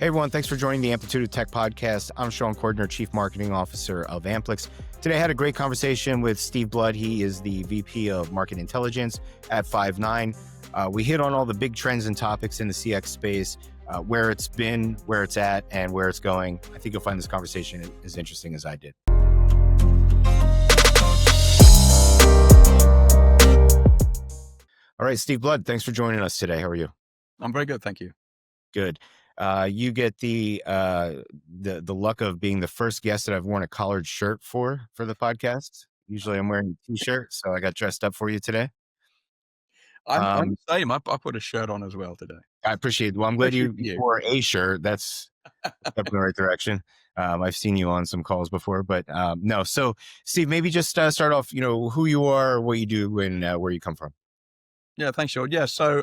Hey everyone, thanks for joining the Amplitude of Tech podcast. I'm Shawn Cordner, Chief Marketing Officer of Amplix. Today I had a great conversation with Steve Blood. He is the VP of Market Intelligence at Five9. We hit on all the big trends and topics in the CX space, where it's been, where it's at, and where it's going. I think you'll find this conversation as interesting as I did. All right, Steve Blood, thanks for joining us today. How are you? I'm very good, thank you. Good. You get the luck of being the first guest that I've worn a collared shirt for the podcast. Usually I'm wearing a t-shirt, so I got dressed up for you today. I'm the same. I put a shirt on as well today. I appreciate it. Well, I'm glad you wore a shirt. That's a step in the right direction. I've seen you on some calls before, but no. So, Steve, maybe just start off, who you are, what you do, and where you come from. Yeah, thanks, Shawn. Yeah, so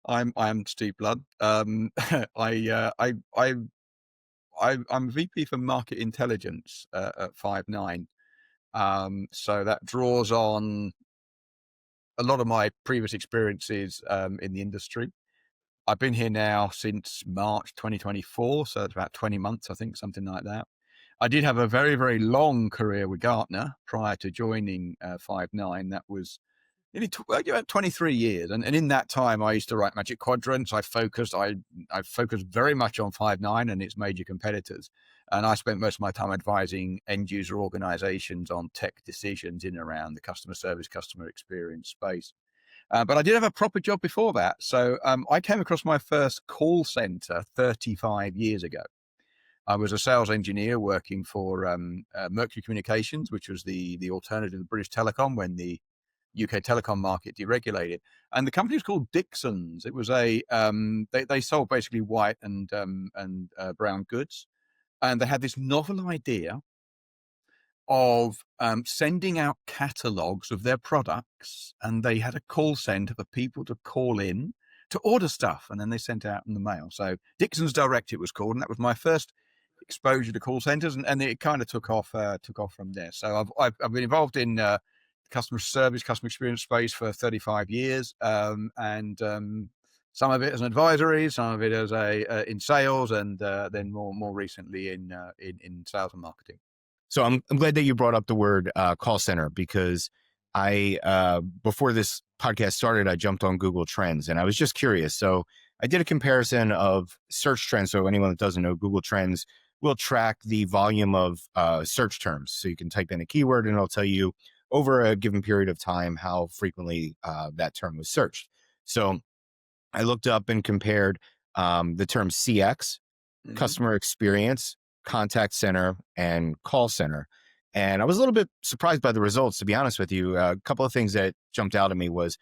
I'm Steve Blood. I'm VP for Market Intelligence at Five9. So that draws on a lot of my previous experiences in the industry. I've been here now since March 2024, so it's about 20 months, I think, something like that. I did have a very, very long career with Gartner prior to joining Five9. That was nearly 23 years. And in that time, I used to write Magic Quadrants. I focused very much on Five9 and its major competitors. And I spent most of my time advising end user organizations on tech decisions in and around the customer service, customer experience space. But I did have a proper job before that. So I came across my first call center 35 years ago. I was a sales engineer working for Mercury Communications, which was the alternative to British Telecom when the UK telecom market deregulated. And the company was called Dixons. It was they sold basically white and brown goods. And they had this novel idea of sending out catalogs of their products, and they had a call center for people to call in to order stuff, and then they sent it out in the mail. So Dixons Direct it was called, and that was my first exposure to call centers, and it kind of took off from there. So I've been involved in customer service, customer experience space for 35 years, and some of it as an advisory, some of it as in sales, and then more recently in sales and marketing. So I'm glad that you brought up the word call center, because I before this podcast started, I jumped on Google Trends and I was just curious. So I did a comparison of search trends. So anyone that doesn't know, Google Trends will track the volume of search terms. So you can type in a keyword and it'll tell you over a given period of time how frequently that term was searched. So I looked up and compared the term CX, customer experience, contact center, and call center. And I was a little bit surprised by the results, to be honest with you. A couple of things that jumped out at me was,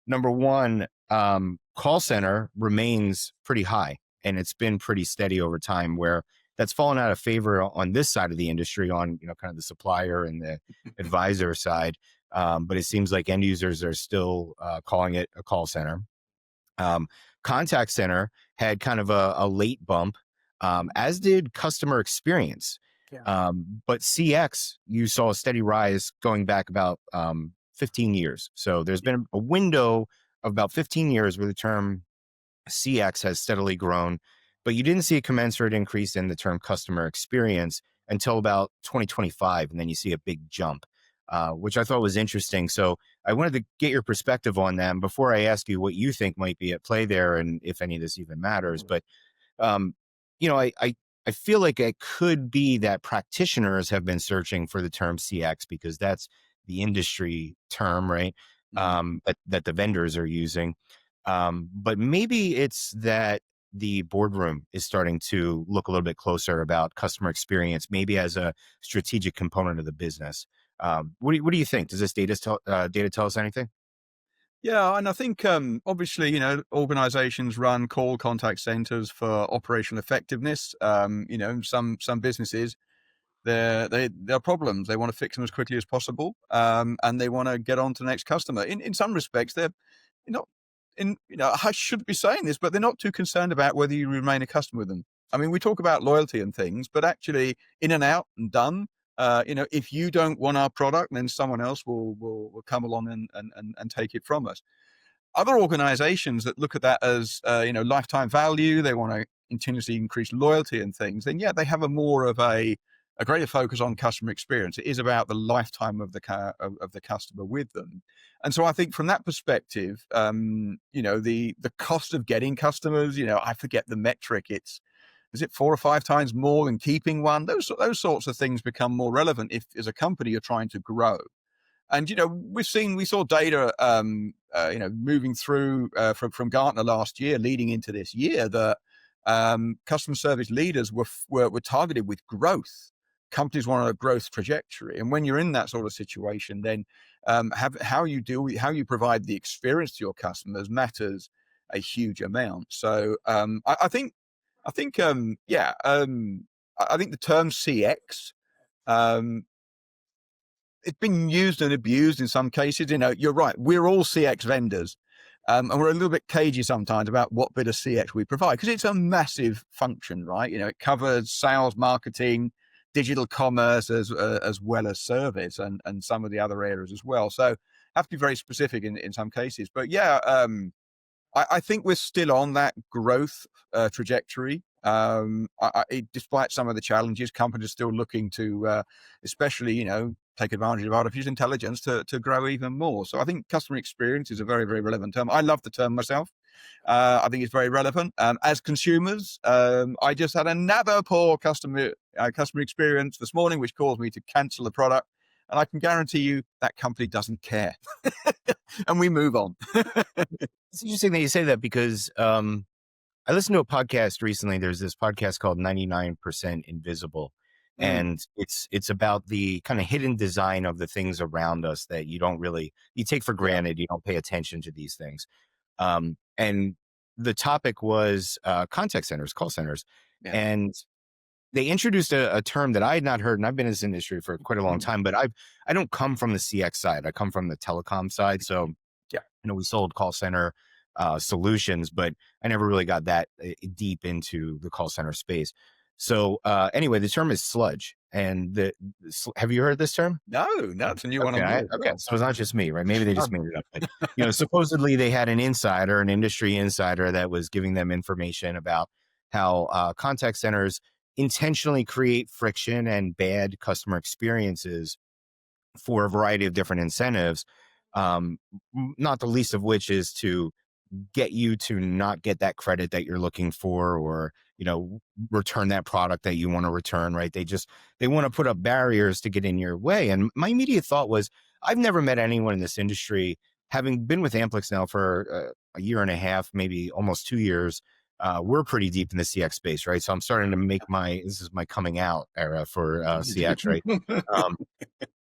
number one, call center remains pretty high, and it's been pretty steady over time, where that's fallen out of favor on this side of the industry, on kind of the supplier and the advisor side. But it seems like end users are still calling it a call center. Contact center had kind of a late bump, as did customer experience. Yeah. But CX, you saw a steady rise going back about 15 years. So there's been a window of about 15 years where the term CX has steadily grown, but you didn't see a commensurate increase in the term customer experience until about 2025. And then you see a big jump, which I thought was interesting. So I wanted to get your perspective on that before I ask you what you think might be at play there, and if any of this even matters. But I feel like it could be that practitioners have been searching for the term CX because that's the industry term, right? That the vendors are using. But maybe it's that the boardroom is starting to look a little bit closer about customer experience, maybe as a strategic component of the business. What do you think? Does this data tell us anything? Yeah, and I think obviously, organizations run call contact centers for operational effectiveness. Some businesses, there are problems. They want to fix them as quickly as possible, and they want to get on to the next customer. In some respects, they're not. I shouldn't be saying this, but they're not too concerned about whether you remain a customer with them. I mean, we talk about loyalty and things, but actually, in and out and done. If you don't want our product, then someone else will come along and take it from us. Other organizations that look at that as, lifetime value, they want to continuously increase loyalty and things, then yeah, they have a more of a greater focus on customer experience. It is about the lifetime of the customer with them. And so I think from that perspective, the cost of getting customers, I forget the metric. Is it 4 or 5 times more than keeping one? Those sorts of things become more relevant if, as a company, you're trying to grow. And we saw data, moving through from Gartner last year, leading into this year, that customer service leaders were targeted with growth. Companies want a growth trajectory, and when you're in that sort of situation, then how you provide the experience to your customers matters a huge amount. So I think the term CX, it's been used and abused in some cases. You're right. We're all CX vendors. And we're a little bit cagey sometimes about what bit of CX we provide, because it's a massive function, right? It covers sales, marketing, digital commerce, as well as service, and some of the other areas as well. So have to be very specific in some cases. But yeah, I think we're still on that growth trajectory. Despite some of the challenges, companies are still looking to, especially, take advantage of artificial intelligence to grow even more. So I think customer experience is a very, very relevant term. I love the term myself. I think it's very relevant. As consumers, I just had another poor customer experience this morning, which caused me to cancel the product. And I can guarantee you that company doesn't care. And we move on. It's interesting that you say that, because I listened to a podcast recently. There's this podcast called 99% Invisible. And it's about the kind of hidden design of the things around us that you take for granted. You don't pay attention to these things. And the topic was contact centers, call centers. Yeah. And they introduced a term that I had not heard, and I've been in this industry for quite a long time, but I don't come from the CX side. I come from the telecom side. So, we sold call center solutions, but I never really got that deep into the call center space. So anyway, the term is sludge. And have you heard this term? No, it's a new one. Okay, so it's not just me, right? Maybe they just made it up. But, supposedly they had an industry insider that was giving them information about how contact centers intentionally create friction and bad customer experiences for a variety of different incentives, not the least of which is to get you to not get that credit that you're looking for, or return that product that you want to return, right? They want to put up barriers to get in your way. And my immediate thought was, I've never met anyone in this industry, having been with Amplix now for a year and a half, maybe almost 2 years. We're pretty deep in the CX space, right? So I'm starting to make this is my coming out era for CX, right?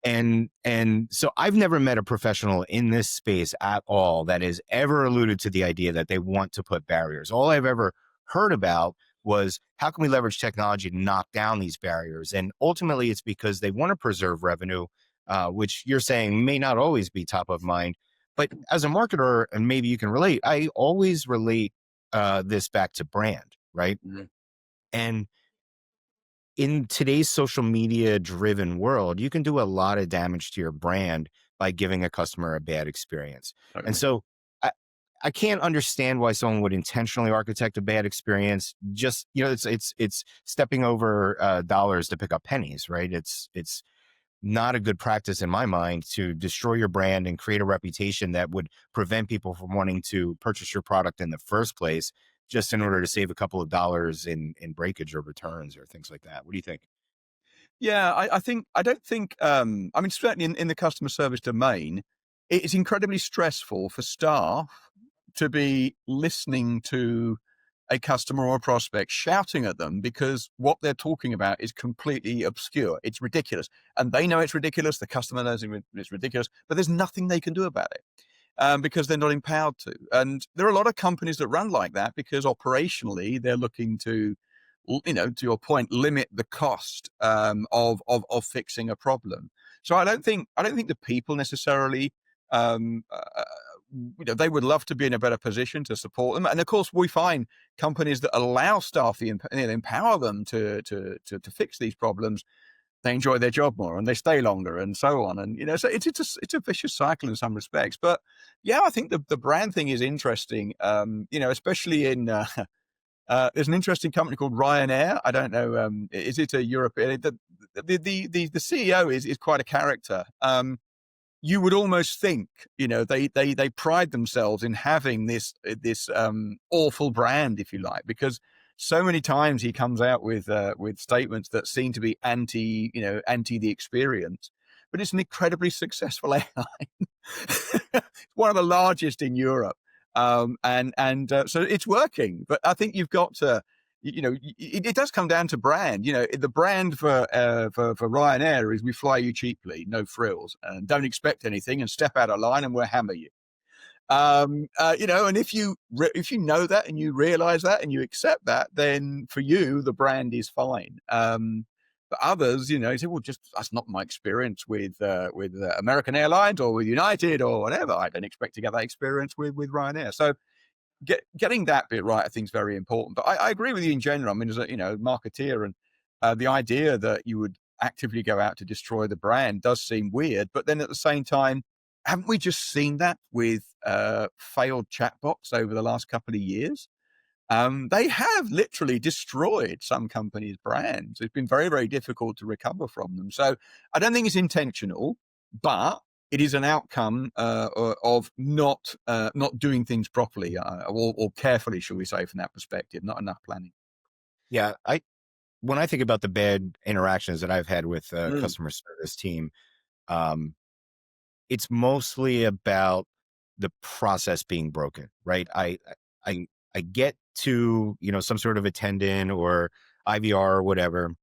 And so I've never met a professional in this space at all that has ever alluded to the idea that they want to put barriers. All I've ever heard about was, how can we leverage technology to knock down these barriers? And ultimately, it's because they want to preserve revenue, which you're saying may not always be top of mind. But as a marketer, and maybe you can relate, I always relate this back to brand, right? Mm-hmm. And in today's social media driven world, you can do a lot of damage to your brand by giving a customer a bad experience. Okay. And so I can't understand why someone would intentionally architect a bad experience. Just, it's stepping over dollars to pick up pennies, right? It's not a good practice in my mind to destroy your brand and create a reputation that would prevent people from wanting to purchase your product in the first place, just in order to save a couple of dollars in breakage or returns or things like that. What do you think? Yeah, I don't think, certainly in the customer service domain, it's incredibly stressful for staff to be listening to a customer or a prospect shouting at them because what they're talking about is completely obscure. It's ridiculous. And they know it's ridiculous. The customer knows it's ridiculous, but there's nothing they can do about it because they're not empowered to. And there are a lot of companies that run like that because operationally they're looking to, to your point, limit the cost of fixing a problem. So I don't think the people necessarily, they would love to be in a better position to support them. And of course, we find companies that allow staff, empower them to fix these problems, they enjoy their job more and they stay longer and so on. And, so it's a vicious cycle in some respects. But yeah, I think the brand thing is interesting, especially in There's an interesting company called Ryanair. I don't know. Is it a European? The CEO is quite a character. You would almost think, they pride themselves in having this awful brand, if you like, because so many times he comes out with statements that seem to be anti the experience. But it's an incredibly successful airline, one of the largest in Europe, so it's working. But I think you've got to, it does come down to brand. The brand for Ryanair is we fly you cheaply, no frills, and don't expect anything, and step out of line, and we'll hammer you. And if you know that and you realize that and you accept that, then for you the brand is fine. But others, you say, well, just that's not my experience with American Airlines or with United or whatever. I don't expect to get that experience with Ryanair. So getting that bit right, I think, is very important. But I agree with you in general. I mean, as a marketeer, and the idea that you would actively go out to destroy the brand does seem weird. But then at the same time, haven't we just seen that with failed chatbots over the last couple of years? They have literally destroyed some companies' brands. It's been very, very difficult to recover from them. So I don't think it's intentional, but it is an outcome of not doing things properly or carefully, shall we say, from that perspective. Not enough planning. Yeah, when I think about the bad interactions that I've had with customer service team, it's mostly about the process being broken, right? I get to, some sort of attendant or IVR or whatever,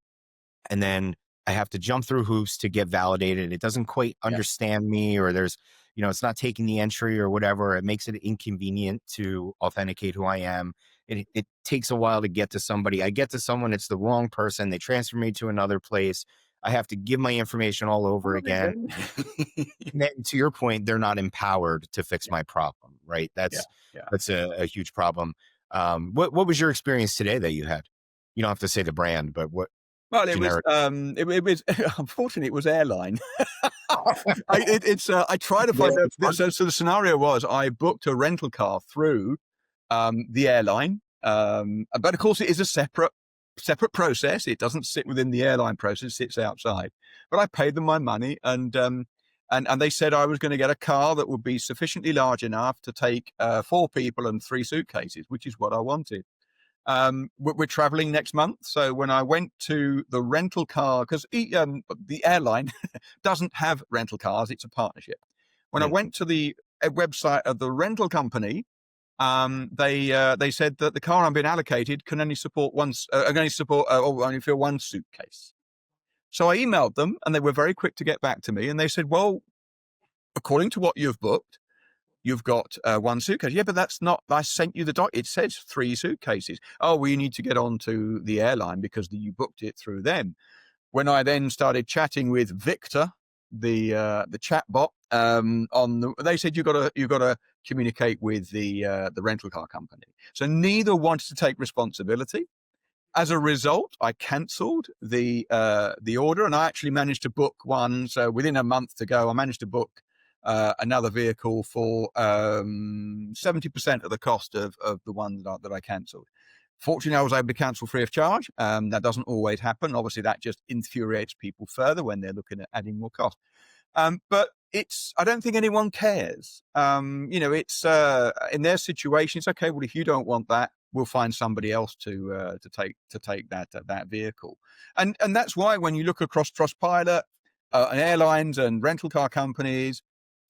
and then I have to jump through hoops to get validated. It doesn't quite understand me, or there's, it's not taking the entry or whatever. It makes it inconvenient to authenticate who I am. It takes a while to get to somebody. I get to someone, it's the wrong person. They transfer me to another place. I have to give my information all over again. And then, to your point, they're not empowered to fix my problem, right? That's a huge problem. What was your experience today that you had? You don't have to say the brand, but what? Well, it was unfortunately it was airline. I try to find out. So the scenario was I booked a rental car through the airline, but of course it is a separate process. It doesn't sit within the airline process; it sits outside. But I paid them my money, and they said I was going to get a car that would be sufficiently large enough to take 4 people and 3 suitcases, which is what I wanted. We're traveling next month. So when I went to the rental car, because the airline doesn't have rental cars, it's a partnership. When I went to the website of the rental company, they said that the car I'm being allocated can only support only fill 1 suitcase. So I emailed them, and they were very quick to get back to me. And they said, well, according to what you've booked, you've got 1 suitcase. Yeah, but that's not, I sent you the doc. It says 3 suitcases. Oh, well, you need to get onto the airline because you booked it through them. When I then started chatting with Victor, the chatbot, they said you've got to communicate with the rental car company. So neither wanted to take responsibility. As a result, I cancelled the order, and I actually managed to book one. So within a month to go, I managed to book another vehicle for 70% of the cost of the one that I cancelled. Fortunately, I was able to cancel free of charge. That doesn't always happen. Obviously, that just infuriates people further when they're looking at adding more cost. But I don't think anyone cares. It's in their situation, it's okay. Well, if you don't want that, we'll find somebody else to take that vehicle. And that's why when you look across Trustpilot, and airlines and rental car companies,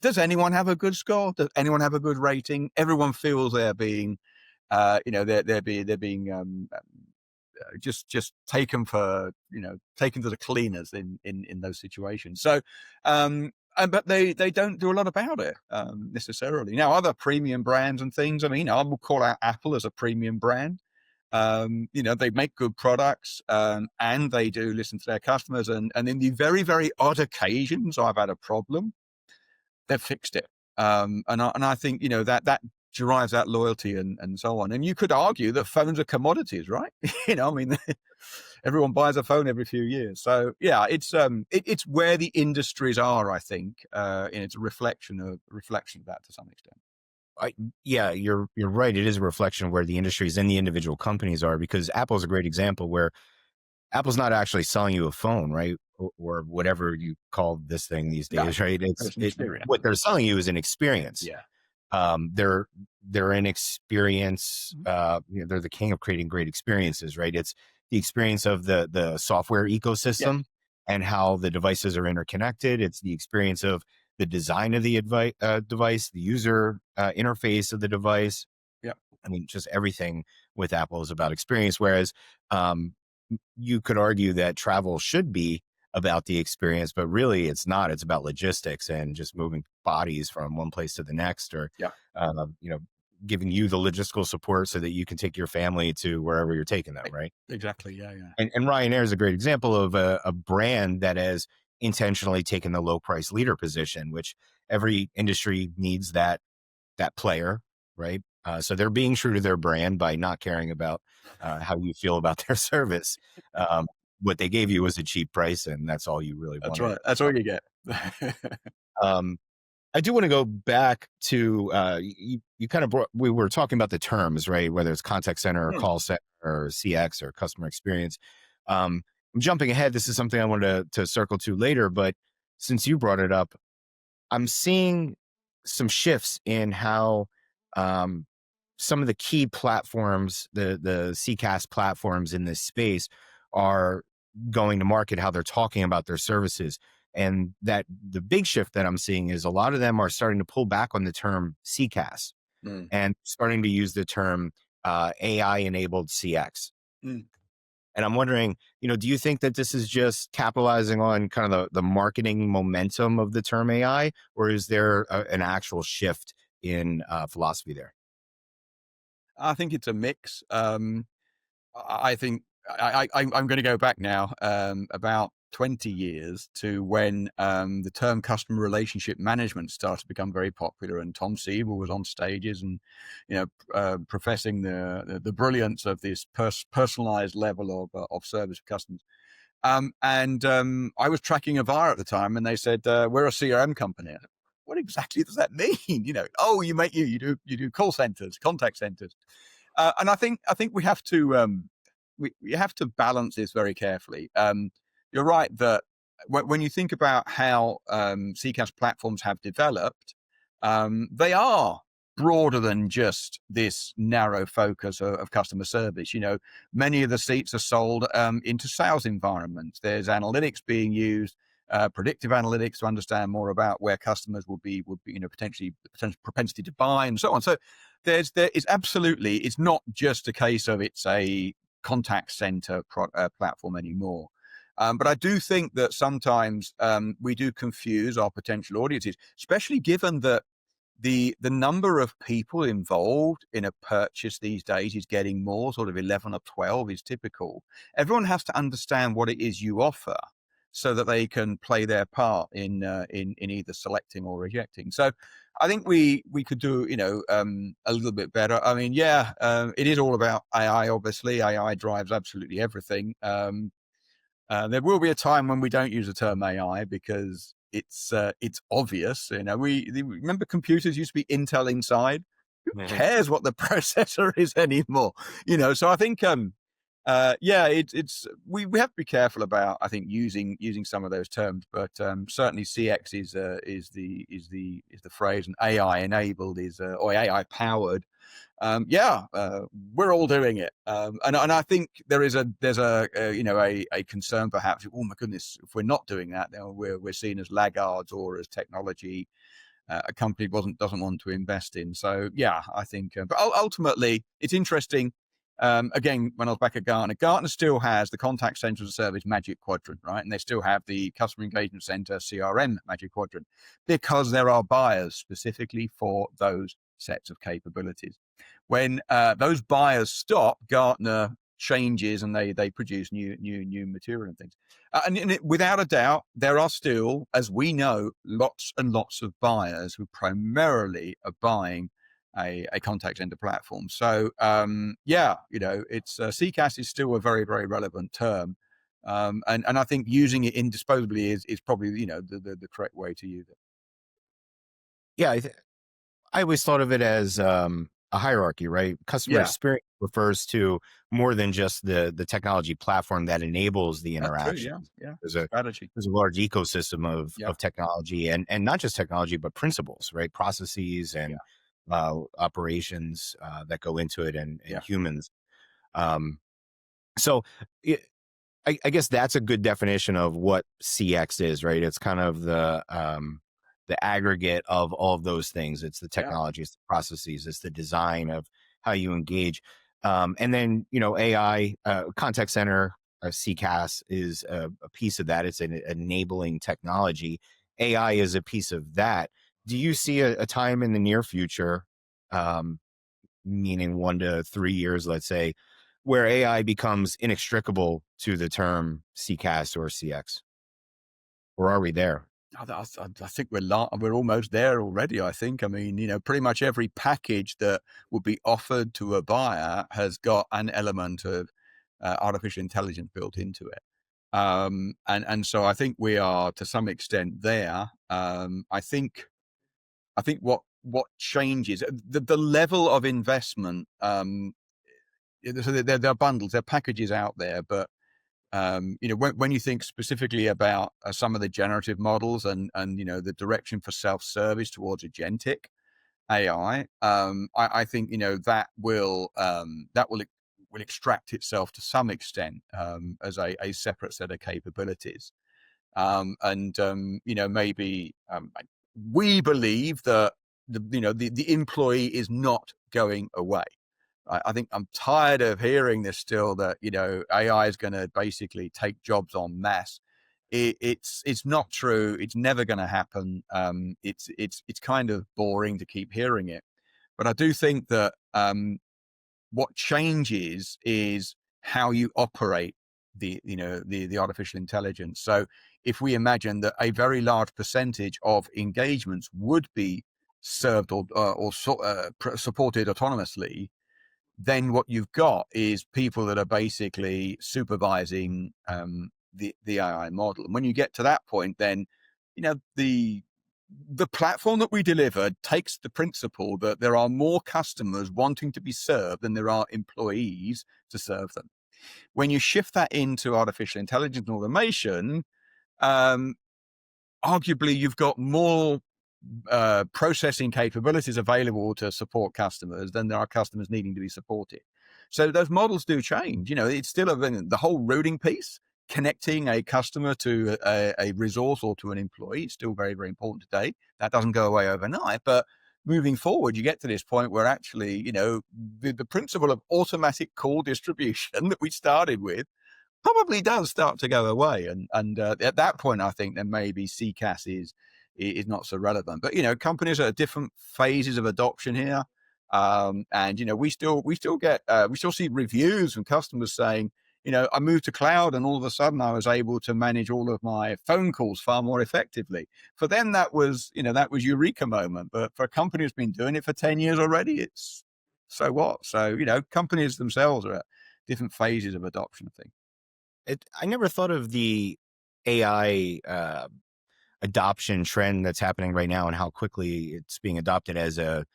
does anyone have a good score? Does anyone have a good rating? Everyone feels they're being, they're being just taken taken to the cleaners in those situations. So, but they don't do a lot about it necessarily. Now, other premium brands and things. I mean, I will call out Apple as a premium brand. They make good products, and they do listen to their customers. And in the very, very odd occasions I've had a problem, they've fixed it. And I think, that derives that loyalty and so on. And you could argue that phones are commodities, right? Everyone buys a phone every few years. So yeah, it's where the industries are, I think. And it's a reflection of that to some extent. I, yeah, you're right. It is a reflection of where the industries and the individual companies are, because Apple's a great example where Apple's not actually selling you a phone, right? Or whatever you call this thing these No, days, right? it's an experience. What they're selling you is an experience. Yeah. They're an experience. Mhm. They're the king of creating great experiences, right? It's the experience of the software Yes. ecosystem and how the devices are interconnected. It's the experience of the design of the device, the user interface of the device. Yeah. I mean, just everything with Apple is about experience. Whereas um, you could argue that travel should be about the experience, but really it's not. It's about logistics and just moving bodies from one place to the next, or Yeah. you know, giving you the logistical support so that you can take your family to wherever you're taking them, right? Exactly. Yeah. Yeah. And Ryanair is a great example of a brand that has intentionally taken the low price leader position, which every industry needs that player, right? So they're being true to their brand by not caring about how you feel about their service. Um, what they gave you was a cheap price, and that's all you really That's wanted. right. That's all you get. Um, I do want to go back to you kind of we were talking about the terms, right? Whether it's contact center or Hmm. call center or CX or customer experience. I'm jumping ahead. This is something I wanted to circle to later, but since you brought it up, I'm seeing some shifts in how um, some of the key platforms, the CCaaS platforms in this space, are going to market, how they're talking about their services. And that the big shift that I'm seeing is a lot of them are starting to pull back on the term CCaaS Mm. and starting to use the term AI enabled CX. Mm. And I'm wondering, do you think that this is just capitalizing on kind of the marketing momentum of the term AI, or is there an actual shift in philosophy there? I think it's a mix. I think I'm going to go back now about 20 years to when the term customer relationship management started to become very popular, and Tom Siebel was on stages and professing the brilliance of this personalized level of service for customers. And I was tracking Avaya at the time, and they said we're a CRM company. What exactly does that mean? Oh, you do call centers, contact centers. And I think we have to balance this very carefully. You're right that when you think about how CCaaS platforms have developed, they are broader than just this narrow focus of customer service. Many of the seats are sold into sales environments. There's analytics being used, predictive analytics to understand more about where customers would be, potential propensity to buy and so on. So there is absolutely, it's not just a case of it's a contact center platform anymore. But I do think that sometimes we do confuse our potential audiences, especially given that the number of people involved in a purchase these days is getting more, sort of 11 or 12 is typical. Everyone has to understand what it is you offer so that they can play their part in either selecting or rejecting. So I think we could do a little bit better. I mean, yeah, it is all about AI. Obviously, AI drives absolutely everything. There will be a time when we don't use the term AI because it's obvious. Remember computers used to be Intel inside. Who Mhm. cares what the processor is anymore? So I think yeah, it's we have to be careful about, I think, using some of those terms, but certainly CX is the phrase, and AI enabled or AI powered. Yeah, we're all doing it, and I think there's a concern perhaps. Oh my goodness, if we're not doing that, then we're seen as laggards or as technology a company doesn't want to invest in. So yeah, I think, but ultimately, it's interesting. Again, when I was back at Gartner, Gartner still has the contact center as a service Magic Quadrant, right? And they still have the customer engagement center CRM Magic Quadrant because there are buyers specifically for those sets of capabilities. When those buyers stop, Gartner changes and they produce new material and things. Without a doubt, there are still, as we know, lots and lots of buyers who primarily are buying a contact center platform. So yeah, it's CCaaS is still a very, very relevant term. And I think using it indisposably is probably the correct way to use it. Yeah, I always thought of it as a hierarchy, right? Customer Yeah, experience refers to more than just the technology platform that enables the that's true. Yeah, interactions. yeah. There's a Strategy. there's a large ecosystem Yeah, of technology, and not just technology, but principles, right? Processes yeah, and operations that go into it, and yeah, humans. Um, so I guess that's a good definition of what CX is, right? It's kind of the aggregate of all of those things. It's the yeah, technology, it's the processes, it's the design of how you engage. And then, AI, contact center, CCaaS is a piece of that. It's an enabling technology. AI is a piece of that. Do you see a time in the near future, um, meaning 1 to 3 years, let's say, where AI becomes inextricable to the term CCaaS or CX? Or are we there? I think we're almost there already. I think. I mean, pretty much every package that would be offered to a buyer has got an element of artificial intelligence built into it. And so I think we are to some extent there. I think what changes the level of investment. So there are bundles, there are packages out there, but when you think specifically about some of the generative models and the direction for self-service towards agentic AI, I think that will extract itself to some extent as a separate set of capabilities. Maybe we believe that the employee is not going away. I think I'm tired of hearing this still that AI is going to basically take jobs en masse. It's not true. It's never going to happen. It's kind of boring to keep hearing it, but I do think that what changes is how you operate the artificial intelligence. So if we imagine that a very large percentage of engagements would be served or supported autonomously, then what you've got is people that are basically supervising the AI model. And when you get to that point, then the platform that we delivered takes the principle that there are more customers wanting to be served than there are employees to serve them. When you shift that into artificial intelligence and automation, um, arguably you've got more processing capabilities available to support customers than there are customers needing to be supported. So those models do change. It's still the whole routing piece, connecting a customer to a resource or to an employee. It's still very, very important today. That doesn't go away overnight, but moving forward, you get to this point where actually, the principle of automatic call distribution that we started with probably does start to go away. And at that point, I think then maybe CCAS is not so relevant. But companies are at different phases of adoption here, and we still see reviews from customers saying, I moved to cloud and all of a sudden I was able to manage all of my phone calls far more effectively. For them, that was eureka moment. But for a company who's been doing it for 10 years already, it's so what? So companies themselves are at different phases of adoption, I think. I never thought of the AI adoption trend that's happening right now and how quickly it's being adopted as a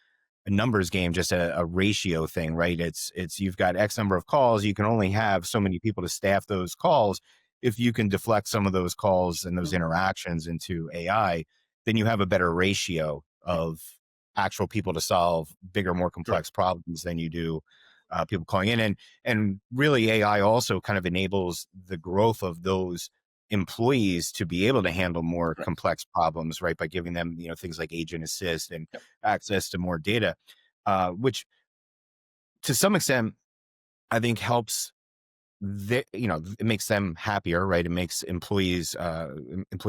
numbers game, just a ratio thing, right? It's you've got X number of calls. You can only have so many people to staff those calls. If you can deflect some of those calls and those Mhm. interactions into AI, then you have a better ratio Yeah, of actual people to solve bigger, more correct, complex problems than you do people calling in. And really, AI also kind of enables the growth of those employees to be able to handle more correct. complex problems, right? By giving them, things like agent assist and Yep, access to more data, which to some extent I think helps. It makes them happier, right? It makes employee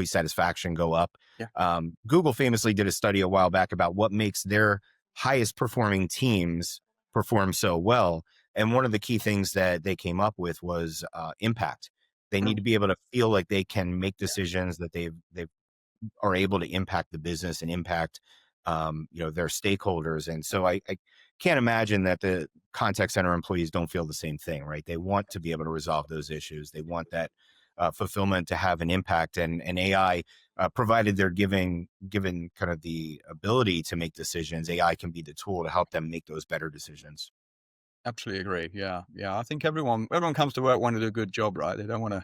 satisfaction go up. yeah, Google famously did a study a while back about what makes their highest performing teams perform so well, and one of the key things that they came up with was impact. They need true. to be able to feel like they can make Yeah, decisions, that they are able to impact the business and impact their stakeholders. And so I can't imagine that the contact center employees don't feel the same thing, right? They want to be able to resolve those issues. They want that fulfillment to have an impact, and AI provided they're given kind of the ability to make decisions. AI can be the tool to help them make those better decisions. Absolutely agree. Yeah, yeah. I think everyone comes to work wanting to do a good job, right? They don't want to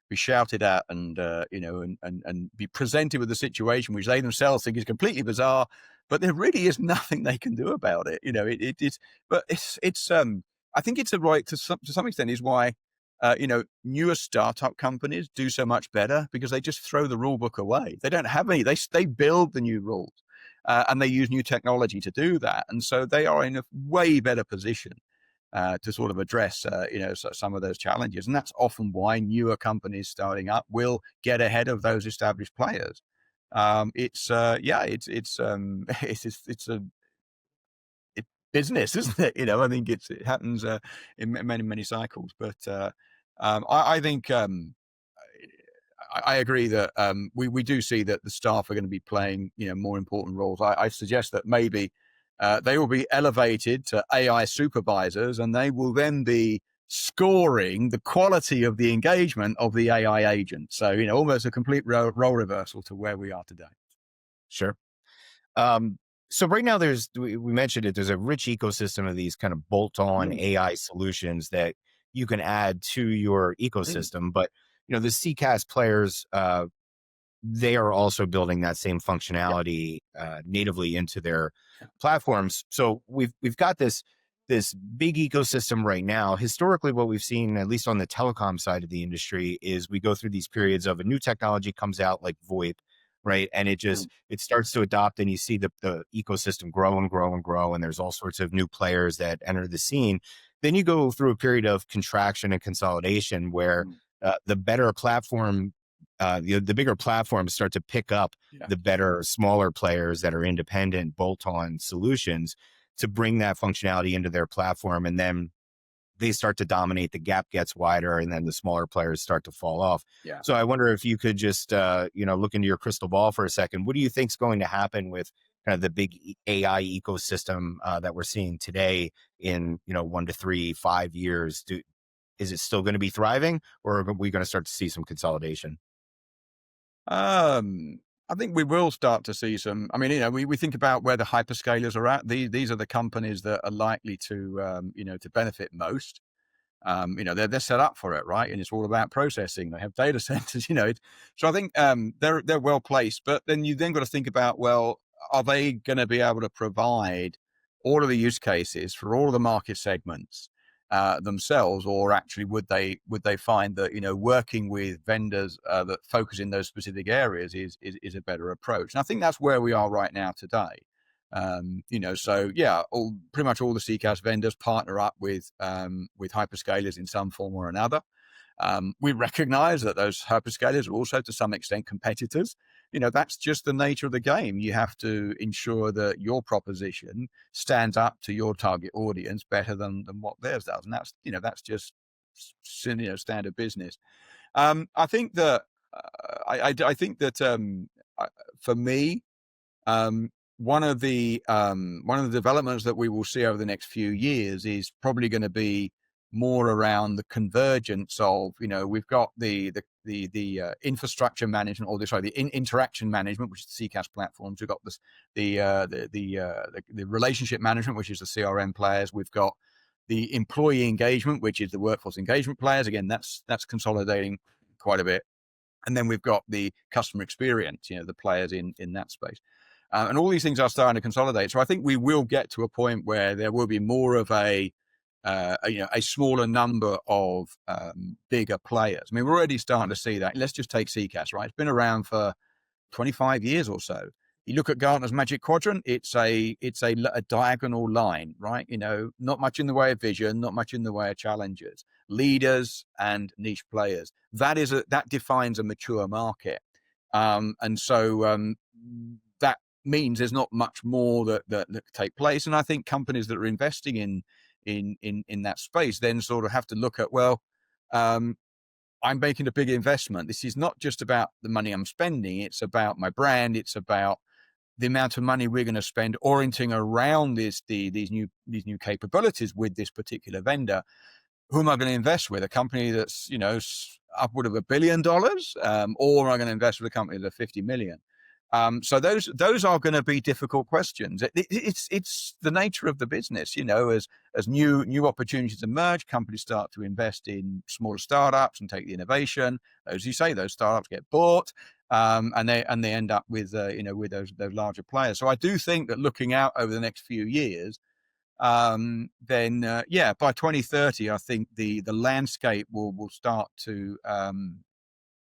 be shouted at and and be presented with a situation which they themselves think is completely bizarre, but there really is nothing they can do about it. It's but it's I think it's a right to some extent is why newer startup companies do so much better, because they just throw the rule book away. They don't have any. They build the new rules and they use new technology to do that, and so they are in a way better position to sort of address, some of those challenges. And that's often why newer companies starting up will get ahead of those established players. It's it's it's a business, isn't it? I think it happens in many cycles. But I think I agree that we do see that the staff are going to be playing more important roles. I suggest that maybe they will be elevated to AI supervisors, and they will then be scoring the quality of the engagement of the AI agent. So almost a complete role reversal to where we are today. Sure. Um, so right now we mentioned it, there's a rich ecosystem of these kind of bolt-on AI solutions that you can add to your ecosystem. But, the CCaaS players, they are also building that same functionality natively into their platforms. So we've got this big ecosystem right now. Historically, what we've seen, at least on the telecom side of the industry, is we go through these periods of a new technology comes out like VoIP, right? And it starts to adopt, and you see the ecosystem grow and grow and grow, and there's all sorts of new players that enter the scene. Then you go through a period of contraction and consolidation where the better platform, the bigger platforms start to pick up the better, smaller players that are independent bolt-on solutions to bring that functionality into their platform. And then they start to dominate, the gap gets wider, and then the smaller players start to fall off. Yeah. So I wonder if you could just, look into your crystal ball for a second. What do you think is going to happen with kind of the big AI ecosystem that we're seeing today in, 1 to 3, 5 years? Is it still going to be thriving, or are we going to start to see some consolidation? I think we will start to see some. I mean, we think about where the hyperscalers are at. These are the companies that are likely to, to benefit most. They're set up for it, right? And it's all about processing. They have data centers, So I think they're well placed. But then you got to think about, well, are they going to be able to provide all of the use cases for all of the market segments themselves, or actually would they find that working with vendors that focus in those specific areas is a better approach? And I think that's where we are right now today. So yeah, pretty much all the CCaaS vendors partner up with hyperscalers in some form or another. We recognize that those hyperscalers are also to some extent competitors. That's just the nature of the game. You have to ensure that your proposition stands up to your target audience better than what theirs does. And that's just standard business. I think that I think that for me, one of the developments that we will see over the next few years is probably going to be more around the convergence of, we've got the infrastructure management, or the interaction management, which is the CCaaS platforms. We've got this the relationship management, which is the CRM players. We've got the employee engagement, which is the workforce engagement players. Again, that's consolidating quite a bit. And then we've got the customer experience, the players in that space. And all these things are starting to consolidate. So I think we will get to a point where there will be more of a smaller number of bigger players. I mean, we're already starting to see that. Let's just take CCaaS, right? It's been around for 25 years or so. You look at Gartner's Magic Quadrant, it's a diagonal line, right? Not much in the way of vision, not much in the way of challenges, leaders and niche players. That defines a mature market. And so that means there's not much more that take place. And I think companies that are investing in that space then sort of have to look at, well, I'm making a big investment. This is not just about the money I'm spending. It's about my brand. It's about the amount of money we're going to spend orienting around these new capabilities with this particular vendor. Who am I going to invest with? A company that's, upward of $1 billion, or am I going to invest with a company that's 50 million? So those are going to be difficult questions. It's the nature of the business, as new opportunities emerge, companies start to invest in smaller startups and take the innovation. As you say, those startups get bought, and they end up with with those larger players. So I do think that looking out over the next few years, then by 2030, I think the landscape will start to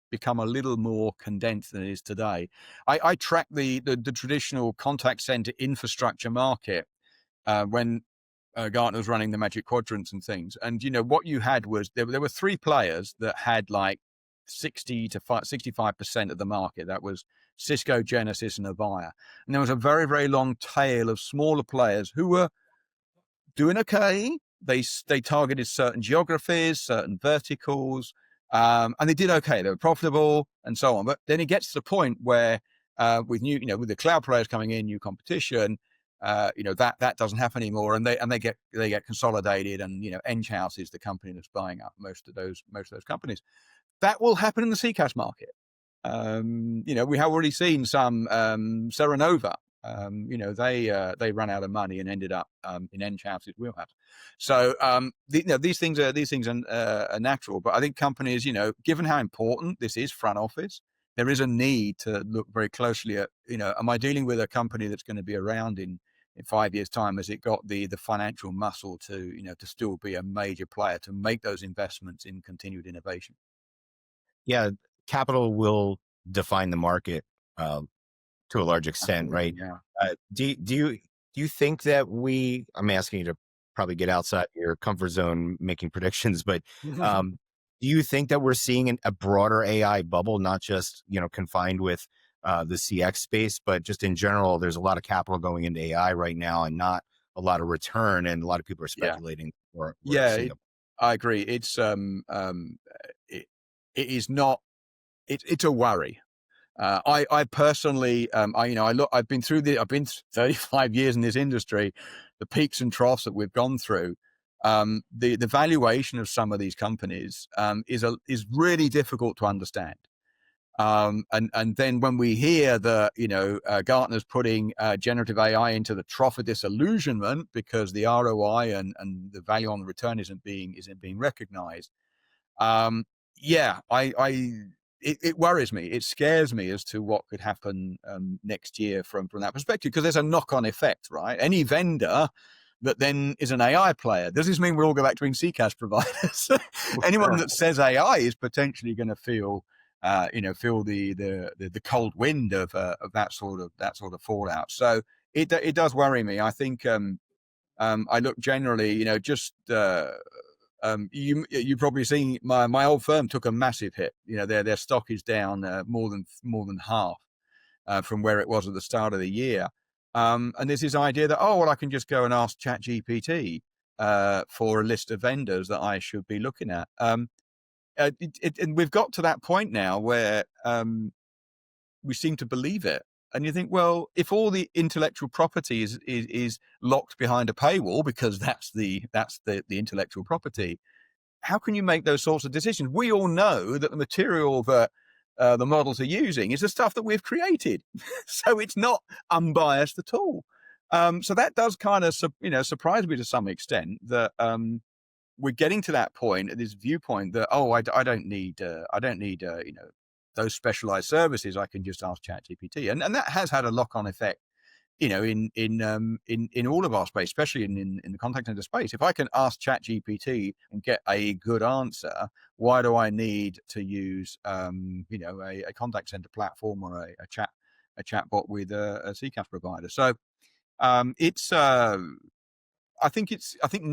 become a little more condensed than it is today. I track the traditional contact center infrastructure market when Gartner was running the Magic Quadrants and things. And what you had was there were three players that had like 60 to 65% of the market. That was Cisco, Genesys, and Avaya. And there was a very, very long tail of smaller players who were doing okay. They targeted certain geographies, certain verticals, and they did okay. They were profitable and so on. But then it gets to the point where with with the cloud players coming in, new competition, that doesn't happen anymore, and they get consolidated, and Enghouse is the company that's buying up most of those companies. That will happen in the CCaaS market. We have already seen some Serenova. They ran out of money and ended up in Enghouse's wheelhouse. So these things are natural, but I think companies, given how important this is front office, there is a need to look very closely at, am I dealing with a company that's going to be around in 5 years' time? Has it got the financial muscle to to still be a major player, to make those investments in continued innovation? Yeah, capital will define the market to a large extent, Absolutely, right? yeah. Do you think that I'm asking you to probably get outside your comfort zone making predictions, but do you think that we're seeing a broader AI bubble, not just confined with the CX space, but just in general? There's a lot of capital going into AI right now, and not a lot of return, and a lot of people are Yeah. speculating we're Yeah, seeing I agree. It's it is not. It's a worry. I personally, I've been through I've been 35 years in this industry, the peaks and troughs that we've gone through. The valuation of some of these companies is really difficult to understand. And then when we hear that Gartner's putting generative AI into the trough of disillusionment because the ROI and the value on the return isn't being recognized. Yeah, it worries me. It scares me as to what could happen next year from that perspective, because there's a knock-on effect, right? Any vendor that then is an AI player, does this mean we'll all go back to being CCaaS providers? Anyone that says AI is potentially going to feel the cold wind of that sort of fallout. So it does worry me. I think I look generally, you probably seen my old firm took a massive hit. Their stock is down more than half from where it was at the start of the year. And there's this idea that, I can just go and ask ChatGPT for a list of vendors that I should be looking at. And we've got to that point now where we seem to believe it. And you think, well, if all the intellectual property is locked behind a paywall, because that's the intellectual property, how can you make those sorts of decisions? We all know that the material that the models are using is the stuff that we've created, so it's not unbiased at all. So that does kind of surprise me to some extent, that we're getting to that point, at this viewpoint that I don't need those specialized services. I can just ask ChatGPT, and that has had a knock-on effect, in all of our space, especially in the contact center space. If I can ask ChatGPT and get a good answer, why do I need to use a contact center platform or a chatbot with a CCaaS provider? So it's I think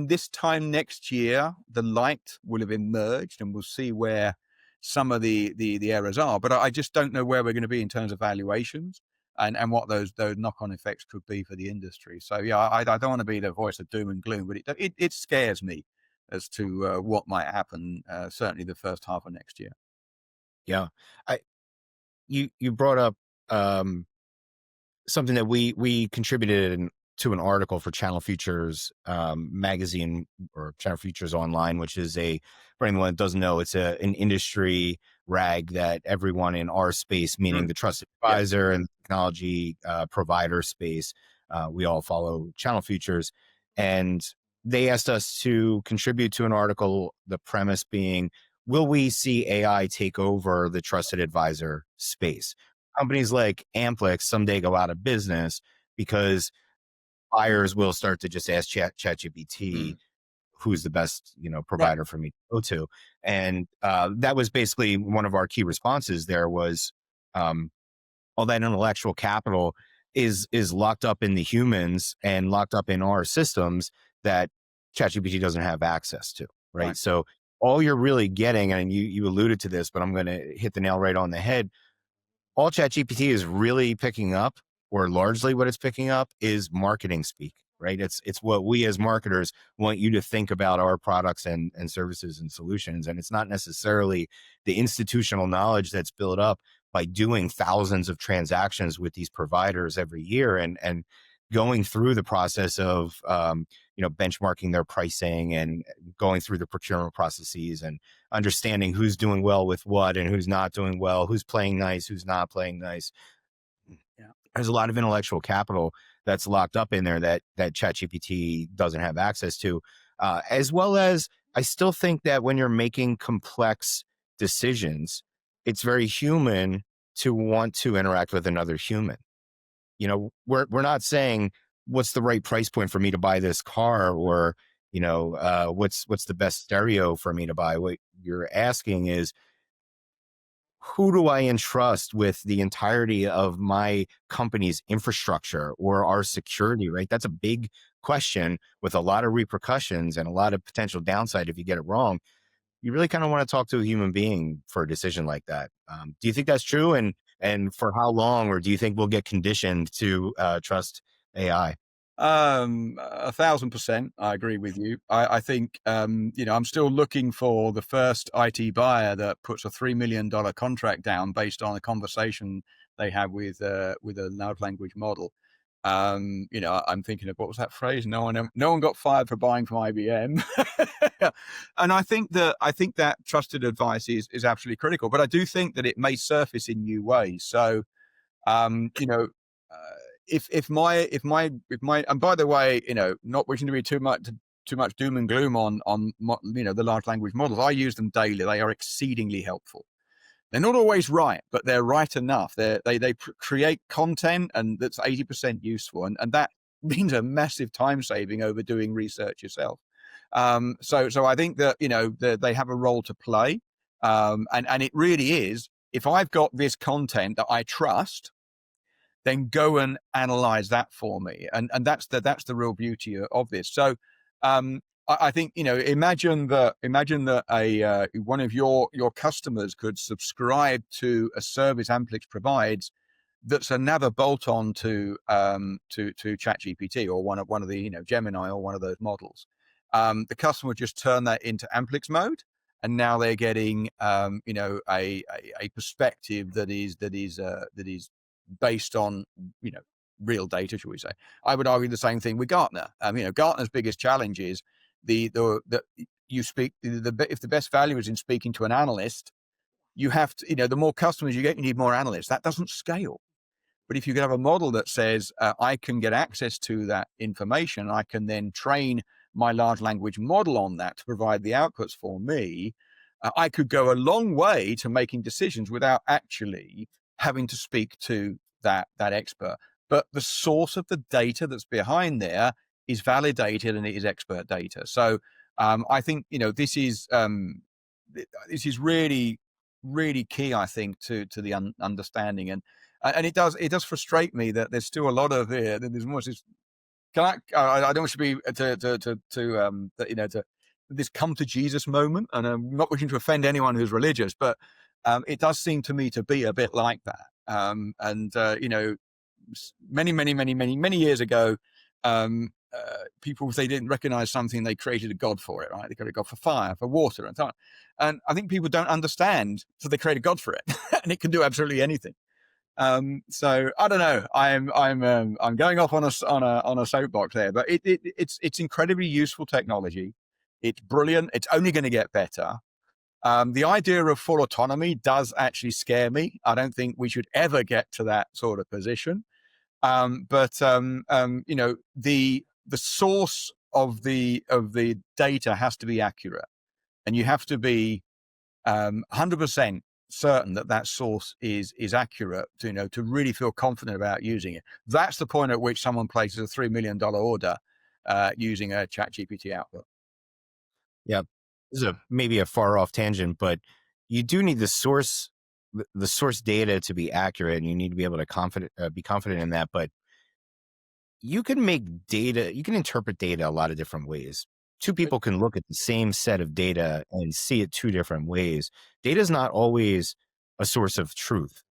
this time next year, the light will have emerged, and we'll see where some of the errors are. But I just don't know where we're going to be in terms of valuations and what those knock-on effects could be for the industry. So yeah, I don't want to be the voice of doom and gloom, but it scares me as to what might happen. Certainly the first half of next year. Yeah, you brought up something that we contributed to an article for Channel Futures magazine, or Channel Futures Online, which is for anyone that doesn't know, it's an industry rag that everyone in our space, meaning Mm. the trusted Yeah. advisor and technology provider space, we all follow Channel Futures. And they asked us to contribute to an article, the premise being, will we see AI take over the trusted advisor space? Companies like Amplix someday go out of business because buyers will start to just ask ChatGPT, Mm. who's the best, Right. provider for me to go to. And that was basically one of our key responses there was, um, all that intellectual capital is locked up in the humans and locked up in our systems that ChatGPT doesn't have access to, right? Right. So all you're really getting, and you alluded to this, but I'm going to hit the nail right on the head. All ChatGPT is really picking up, or largely what it's picking up, is marketing speak, right? It's what we as marketers want you to think about our products and services and solutions. And it's not necessarily the institutional knowledge that's built up by doing thousands of transactions with these providers every year, and going through the process of benchmarking their pricing and going through the procurement processes and understanding who's doing well with what and who's not doing well, who's playing nice, who's not playing nice. Yeah. There's a lot of intellectual capital that's locked up in there that ChatGPT doesn't have access to, as well as I still think that when you're making complex decisions, it's very human to want to interact with another human. We're not saying what's the right price point for me to buy this car, or what's the best stereo for me to buy. What you're asking is, who do I entrust with the entirety of my company's infrastructure or our security, right? That's a big question with a lot of repercussions and a lot of potential downside if you get it wrong. You really kind of want to talk to a human being for a decision like that. Do you think that's true? And for how long, or do you think we'll get conditioned to trust AI? 1,000%. I agree with you. I think, I'm still looking for the first IT buyer that puts a $3 million contract down based on a conversation they had with a large language model. I'm thinking of, what was that phrase? No one got fired for buying from IBM. And I think that trusted advice is absolutely critical, but I do think that it may surface in new ways. So, uh, if my and by the way, not wishing to be too much doom and gloom on the large language models, I use them daily. They are exceedingly helpful. They're not always right, but they're right enough. They create content, and that's 80% useful, and that means a massive time saving over doing research yourself. So I think that they have a role to play, and it really is, if I've got this content that I trust, then go and analyze that for me. And that's the real beauty of this. So I think, imagine that a one of your customers could subscribe to a service Amplix provides that's another bolt on to ChatGPT, or one of the Gemini, or one of those models. The customer would just turn that into Amplix mode, and now they're getting a perspective that is based on real data, shall we say. I would argue the same thing with Gartner. Gartner's biggest challenge is the you speak if the best value is in speaking to an analyst, you have to, the more customers you get, you need more analysts. That doesn't scale. But if you can have a model that says, I can get access to that information, I can then train my large language model on that to provide the outputs for me, I could go a long way to making decisions without actually having to speak to that expert. But the source of the data that's behind there is validated, and it is expert data. So I think this is really, really key, I think, to the understanding. And it does frustrate me that there's still a lot of there's more this. I don't want to be to this come to Jesus moment, and I'm not wishing to offend anyone who's religious, but it does seem to me to be a bit like that. Many years ago, people, if they didn't recognize something, they created a god for it, right? They created a god for fire, for water, and so on. And I think people don't understand, so they create a god for it, and it can do absolutely anything. So I don't know. I'm going off on a soapbox there, but it's incredibly useful technology. It's brilliant. It's only going to get better. The idea of full autonomy does actually scare me. I don't think we should ever get to that sort of position. The source of the data has to be accurate, and you have to be 100% certain that that source is accurate to really feel confident about using it. That's the point at which someone places a $3 million order using a ChatGPT output. Yeah, this is maybe a far off tangent, but you do need the source data to be accurate, and you need to be able to be confident in that. But you can you can interpret data a lot of different ways. Two people can look at the same set of data and see it two different ways. Data is not always a source of truth.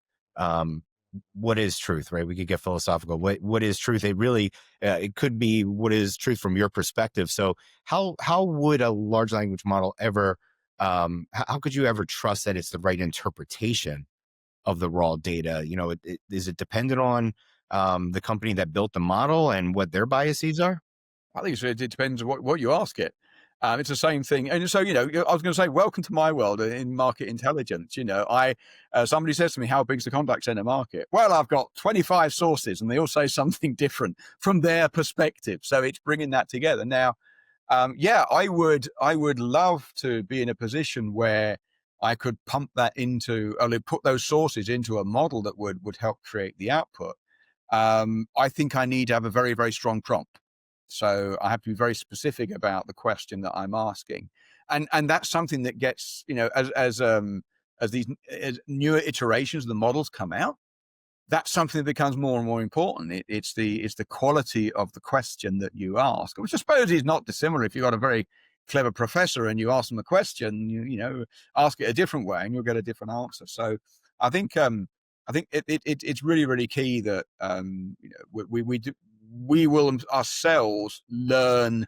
What is truth, right? We could get philosophical. What is truth? It could be what is truth from your perspective. So how would a large language model ever, how could you ever trust that it's the right interpretation of the raw data? Is it dependent on the company that built the model and what their biases are? I think it depends on what you ask it. It's the same thing. And so, I was going to say, welcome to my world in market intelligence. Somebody says to me, how big's the contact center market? Well, I've got 25 sources and they all say something different from their perspective. So it's bringing that together. Now, I would love to be in a position where I could pump that put those sources into a model that would help create the output. I think I need to have a very, very strong prompt. So I have to be very specific about the question that I'm asking. And that's something that gets, as these newer iterations of the models come out, that's something that becomes more and more important. It's the quality of the question that you ask, which I suppose is not dissimilar. If you've got a very clever professor and you ask them a question, ask it a different way and you'll get a different answer. So I think it's really, really key that we will ourselves learn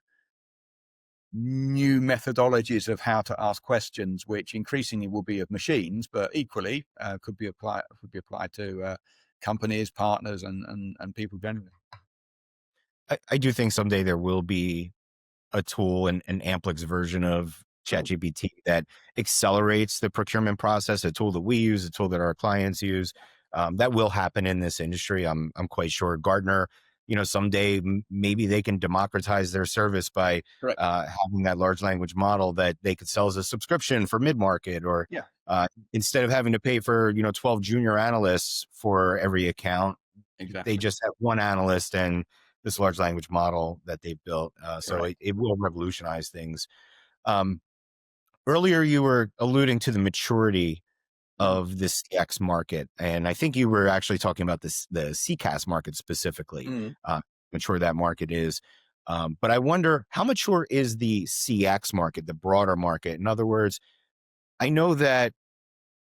new methodologies of how to ask questions, which increasingly will be of machines, but equally could be applied to companies, partners, and people generally. I do think someday there will be a tool, an Amplix version of ChatGPT that accelerates the procurement process, a tool that we use, a tool that our clients use. That will happen in this industry. I'm quite sure. Gartner, someday maybe they can democratize their service by having that large language model that they could sell as a subscription for mid-market, or instead of having to pay for 12 junior analysts for every account, they just have one analyst and this large language model that they've built. So it will revolutionize things. Earlier, you were alluding to the maturity of the CX market, and I think you were actually talking about the CCaaS market specifically, mature that market is. But I wonder, how mature is the CX market, the broader market? In other words, I know that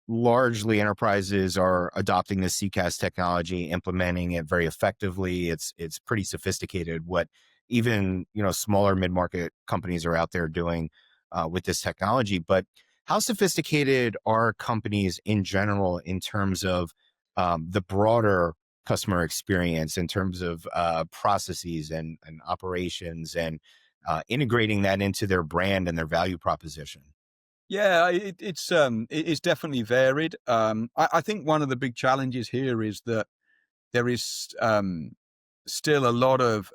largely enterprises are adopting the CCaaS technology, implementing it very effectively. It's pretty sophisticated what even smaller mid-market companies are out there doing with this technology. But how sophisticated are companies in general in terms of the broader customer experience, in terms of processes and operations, and integrating that into their brand and their value proposition? Yeah, it's definitely varied. I think one of the big challenges here is that there is still a lot of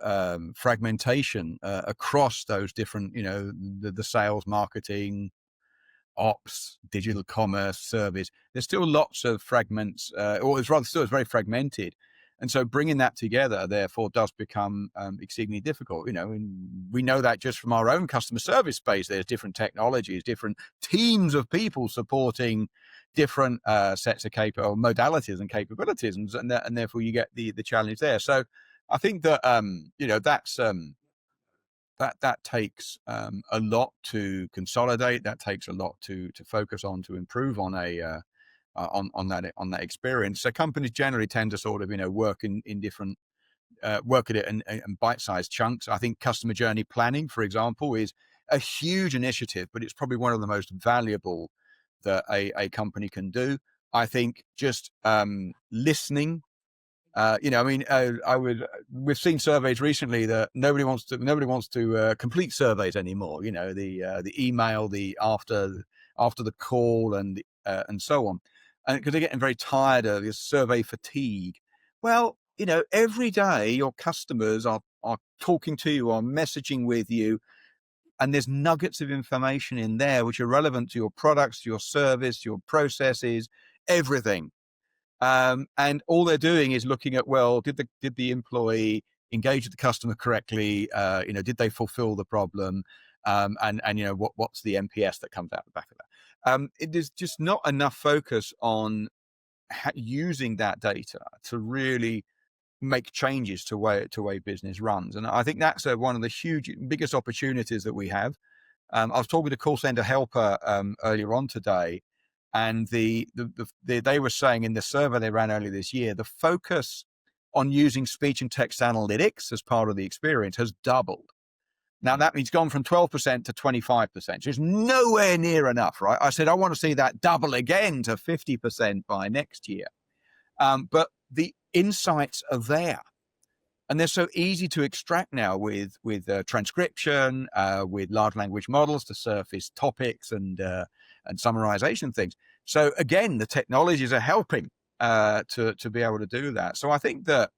fragmentation across those different, the sales, marketing, ops, digital commerce, service. There's still lots of fragments, or it's very fragmented. And so bringing that together, therefore, does become exceedingly difficult. And we know that just from our own customer service space. There's different technologies, different teams of people supporting different sets of modalities and capabilities, and therefore you get the challenge there. So I think that that takes a lot to consolidate. That takes a lot to focus on, to improve on on that experience. So companies generally tend to sort of work in different work at it in bite-sized chunks. I think customer journey planning, for example, is a huge initiative, but it's probably one of the most valuable that a company can do. I think just listening. We've seen surveys recently that nobody wants to complete surveys anymore. The email, the after the call, and so on, and because they're getting very tired of this survey fatigue. Well, every day your customers are talking to you, are messaging with you, and there's nuggets of information in there which are relevant to your products, to your service, your processes, everything. And all they're doing is looking at, well, did the employee engage with the customer correctly? Did they fulfill the problem? And what's the NPS that comes out the back of that? It is just not enough focus on using that data to really make changes to way business runs. And I think that's one of the biggest opportunities that we have. I was talking to call center helper earlier on today, and they were saying in the survey they ran earlier this year, the focus on using speech and text analytics as part of the experience has doubled. Now that means gone from 12% to 25%. So it's nowhere near enough, right? I said, I want to see that double again to 50% by next year. But the insights are there. And they're so easy to extract now with transcription, with large language models to surface topics and summarization things. So again, the technologies are helping to be able to do that. So I think that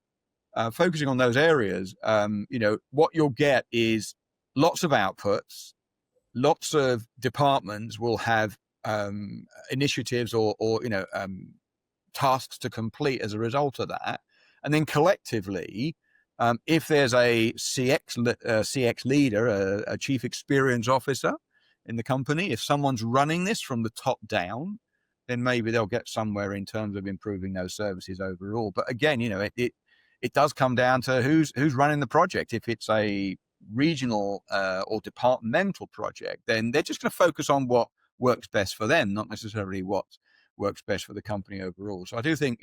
focusing on those areas, what you'll get is lots of outputs, lots of departments will have initiatives or tasks to complete as a result of that. And then collectively, if there's a CX leader, a chief experience officer in the company, if someone's running this from the top down, then maybe they'll get somewhere in terms of improving those services overall. But again, it does come down to who's running the project. If it's a regional or departmental project, then they're just going to focus on what works best for them, not necessarily what works best for the company overall. So I do think,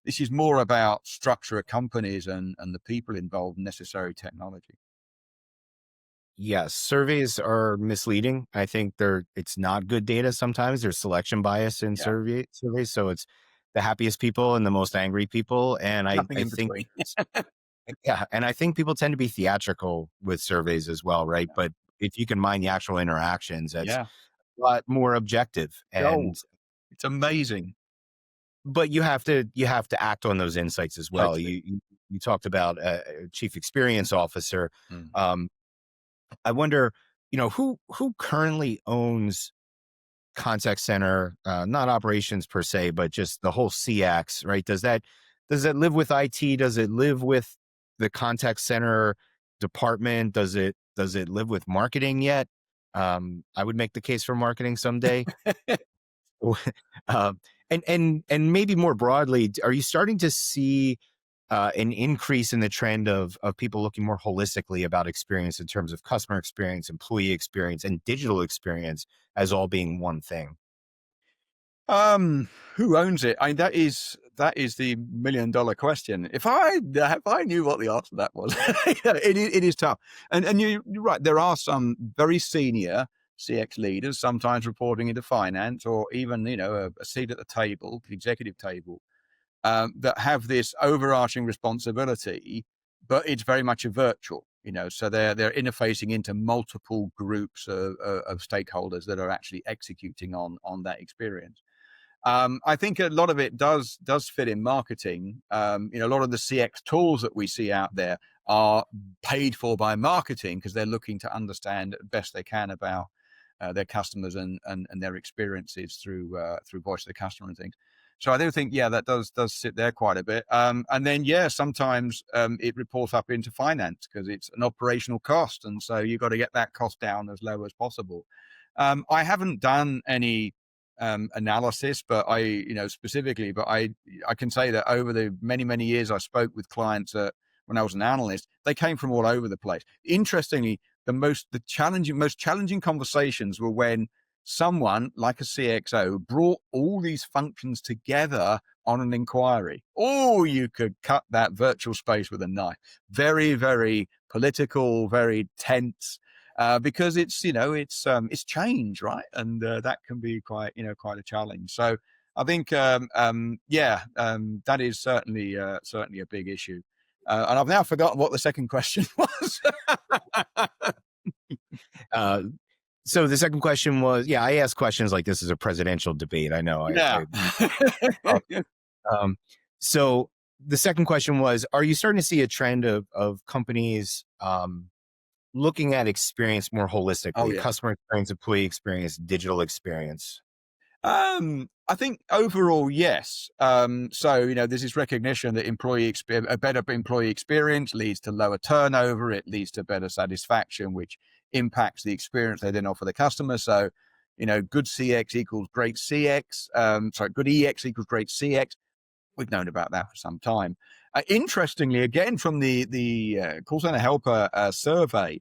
this is more about structure of companies and the people involved in necessary technology. Yes, surveys are misleading. I think it's not good data sometimes. There's selection bias in Yeah. surveys. So it's the happiest people and the most angry people. And I Nothing in think, between. yeah, and I think people tend to be theatrical with surveys as well, right? But if you can mine the actual interactions, that's Yeah. a lot more objective. And Gold. It's amazing. but you have to act on those insights as well. Totally. You talked about a chief experience officer. Mm. I wonder, who currently owns contact center, not operations per se, but just the whole CX, right? Does that live with IT? Does it live with the contact center department? Does it live with marketing yet? I would make the case for marketing someday. um, and maybe more broadly, are you starting to see an increase in the trend of people looking more holistically about experience in terms of customer experience, employee experience, and digital experience as all being one thing? Who owns it? I mean, that is the $1 million question. If I knew what the answer to that was, it is tough. And you're right. There are some very senior CX leaders, sometimes reporting into finance or even a seat at the table, the executive table, that have this overarching responsibility, but it's very much a virtual. So they're interfacing into multiple groups of stakeholders that are actually executing on that experience. I think a lot of it does fit in marketing. A lot of the CX tools that we see out there are paid for by marketing because they're looking to understand best they can about their customers and their experiences through voice of the customer and things. So I do think, that does sit there quite a bit. And then, sometimes it reports up into finance because it's an operational cost. And so you've got to get that cost down as low as possible. I haven't done any analysis, but specifically, but I can say that over the many years I spoke with clients when I was an analyst, they came from all over the place. Interestingly, most challenging conversations were when someone like a CXO brought all these functions together on an inquiry. Oh, you could cut that virtual space with a knife. Very, very political, very tense. Because it's change, right? And that can be quite a challenge. So I think, that is certainly a big issue. And I've now forgotten what the second question was. Uh, so the second question was, yeah, I asked questions like this is a presidential debate. I know. Yeah. Um, um, so the second question was, are you starting to see a trend of companies looking at experience more Oh, holistically, yeah. customer experience, employee experience, digital experience? I think overall, yes. So, there's this recognition that a better employee experience leads to lower turnover. It leads to better satisfaction, which impacts the experience they then offer the customer. So, good CX equals great CX. Good EX equals great CX. We've known about that for some time. Interestingly, again, from the call center helper survey,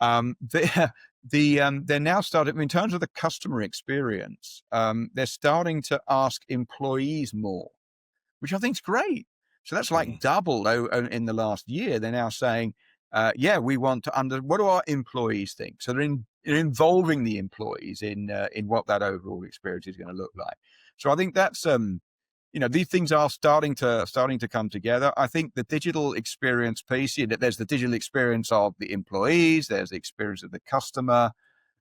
they're now starting, in terms of the customer experience, they're starting to ask employees more, which I think is great. So that's like double in the last year. They're now saying, we want to what do our employees think? So they're involving the employees in what that overall experience is going to look like. So I think that's these things are starting to come together. I think the digital experience piece, there's the digital experience of the employees, there's the experience of the customer.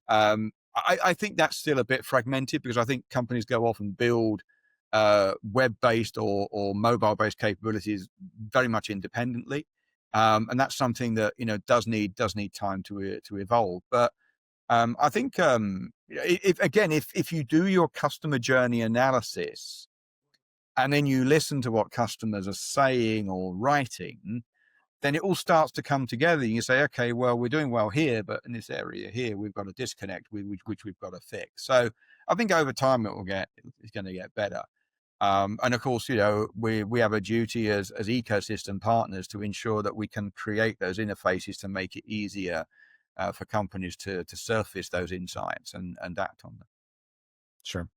I think that's still a bit fragmented because I think companies go off and build web-based or mobile-based capabilities very much independently, and that's something that does need time to evolve. But I think if you do your customer journey analysis and then you listen to what customers are saying or writing, then it all starts to come together. You say, okay, well, we're doing well here, but in this area here, we've got a disconnect which we've got to fix. So I think over time it's going to get better. And of course, we have a duty as ecosystem partners to ensure that we can create those interfaces to make it easier for companies to surface those insights and act on them. Sure.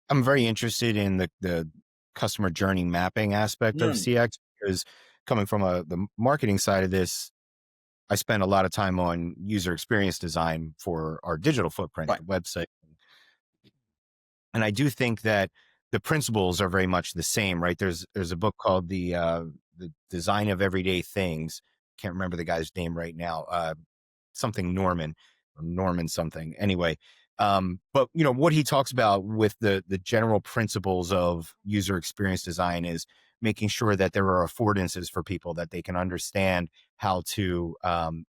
I'm very interested in the customer journey mapping aspect of CX because coming from the marketing side of this, I spend a lot of time on user experience design for our digital footprint, Right. the website. And I do think that the principles are very much the same, right? There's a book called the Design of Everyday Things. Can't remember the guy's name right now. Something Norman or Norman something. Anyway, but what he talks about with the general principles of user experience design is making sure that there are affordances for people that they can understand how to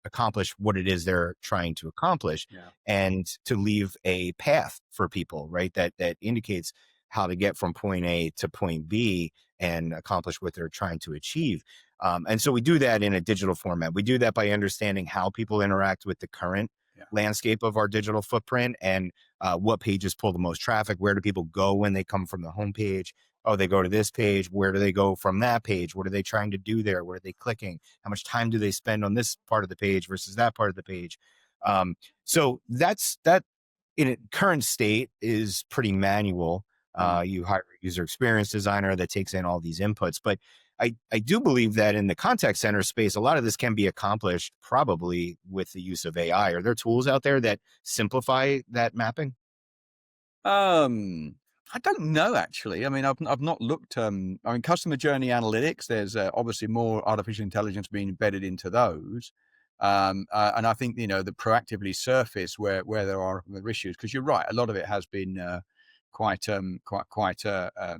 accomplish what it is they're trying to accomplish, and to leave a path for people, right? That indicates how to get from point A to point B and accomplish what they're trying to achieve. And so we do that in a digital format. We do that by understanding how people interact with the current landscape of our digital footprint and what pages pull the most traffic. Where do people go when they come from the homepage? Oh, they go to this page. Where do they go from that page? What are they trying to do there? Where are they clicking? How much time do they spend on this part of the page versus that part of the page? So that in its current state is pretty manual. You hire a user experience designer that takes in all these inputs, but I do believe that in the contact center space, a lot of this can be accomplished probably with the use of AI. Are there tools out there that simplify that mapping? I don't know actually. I mean, I've not looked. I mean, customer journey analytics. There's obviously more artificial intelligence being embedded into those, and I think the proactively surface where there are issues, because you're right, a lot of it has been quite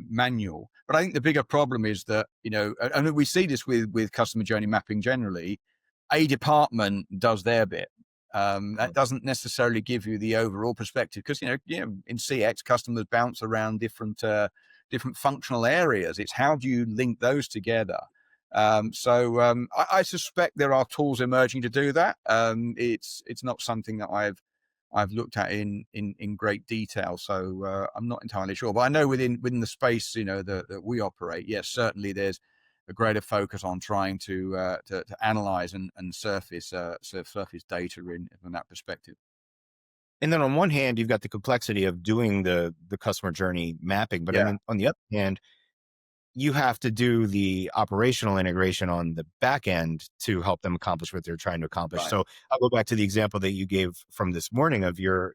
manual. But I think the bigger problem is that and we see this with customer journey mapping generally. A department does their bit. That doesn't necessarily give you the overall perspective because in CX customers bounce around different functional areas. It's how do you link those together? I suspect there are tools emerging to do that. It's not something that I've looked at in great detail, so I'm not entirely sure. But I know within the space that we operate, yes, certainly there's a greater focus on trying to analyze and surface data from that perspective. And then on one hand, you've got the complexity of doing the customer journey mapping, but on the other hand, you have to do the operational integration on the back end to help them accomplish what they're trying to accomplish. Right. So I'll go back to the example that you gave from this morning of your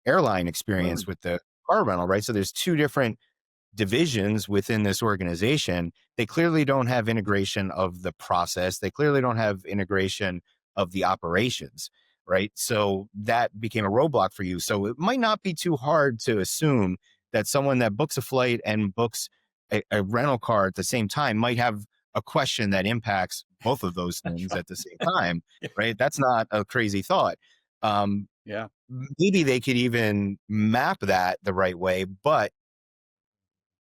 airline experience with the car rental, right? So there's two different divisions within this organization. They clearly don't have integration of the process. They clearly don't have integration of the operations, right? So that became a roadblock for you. So it might not be too hard to assume that someone that books a flight and books a rental car at the same time might have a question that impacts both of those That's things right. at the same time, right? That's not a crazy thought. Um, Yeah. Maybe they could even map that the right way, but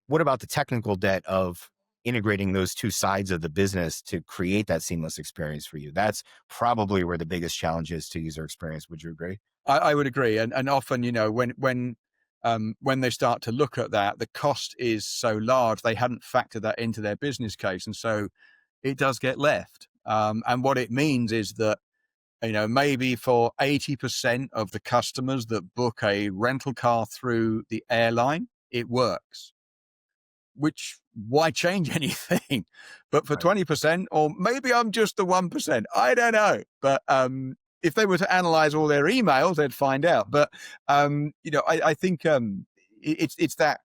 what about the technical debt of integrating those two sides of the business to create that seamless experience for you? That's probably where the biggest challenge is to user experience. Would you agree? I would agree. And often, when they start to look at that, the cost is so large, they hadn't factored that into their business case. And so it does get left. And what it means is that, maybe for 80% of the customers that book a rental car through the airline, it works. Which, why change anything? But for Right. 20%, or maybe I'm just the 1%, I don't know. But if they were to analyze all their emails, they'd find out. But I think it's that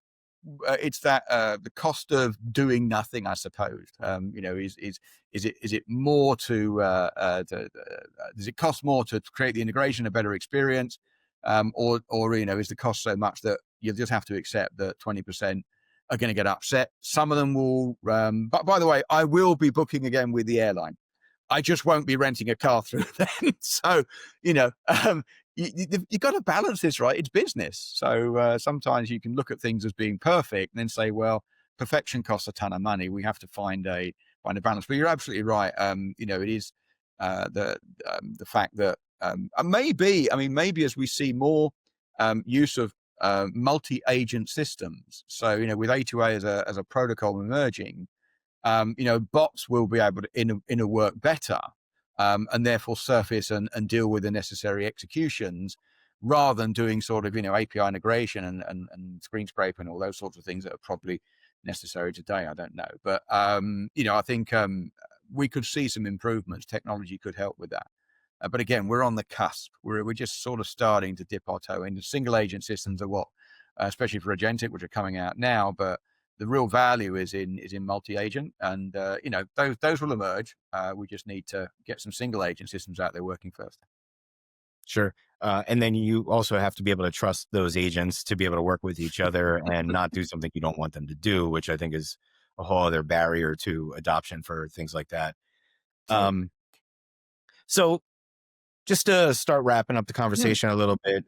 the cost of doing nothing, I suppose. Is it more does it cost more to create the integration, a better experience, or is the cost so much that you just have to accept that 20% are going to get upset? Some of them will. But by the way, I will be booking again with the airline. I just won't be renting a car through them. So, you got to balance this, right? It's business. So sometimes you can look at things as being perfect and then say, well, perfection costs a ton of money. We have to find a balance. But you're absolutely right. It is the fact that maybe as we see more use of multi-agent systems. So, with A2A as a protocol emerging, bots will be able to inner work better, and therefore surface and deal with the necessary executions, rather than doing sort of API integration and screen scraping and all those sorts of things that are probably necessary today. I don't know, but I think we could see some improvements. Technology could help with that. But again, we're on the cusp. We're just sort of starting to dip our toe in. Single agent systems are what, especially for agentic, which are coming out now. But the real value is in multi-agent, and those will emerge. We just need to get some single agent systems out there working first. Sure. And then you also have to be able to trust those agents to be able to work with each other and not do something you don't want them to do, which I think is a whole other barrier to adoption for things like that. True. So just to start wrapping up the Hmm. conversation a little bit,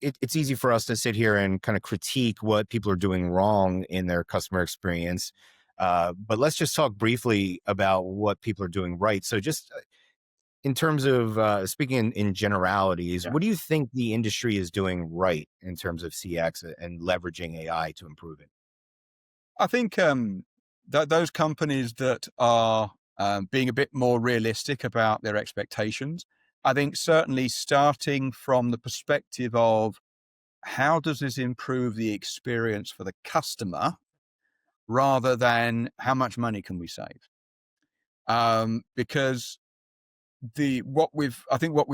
it's easy for us to sit here and kind of critique what people are doing wrong in their customer experience. But let's just talk briefly about what people are doing right. So just in terms of speaking in generalities, Yeah. what do you think the industry is doing right in terms of CX and leveraging AI to improve it? I think those companies that are being a bit more realistic about their expectations, I think certainly starting from the perspective of how does this improve the experience for the customer, rather than how much money can we save? Because what we've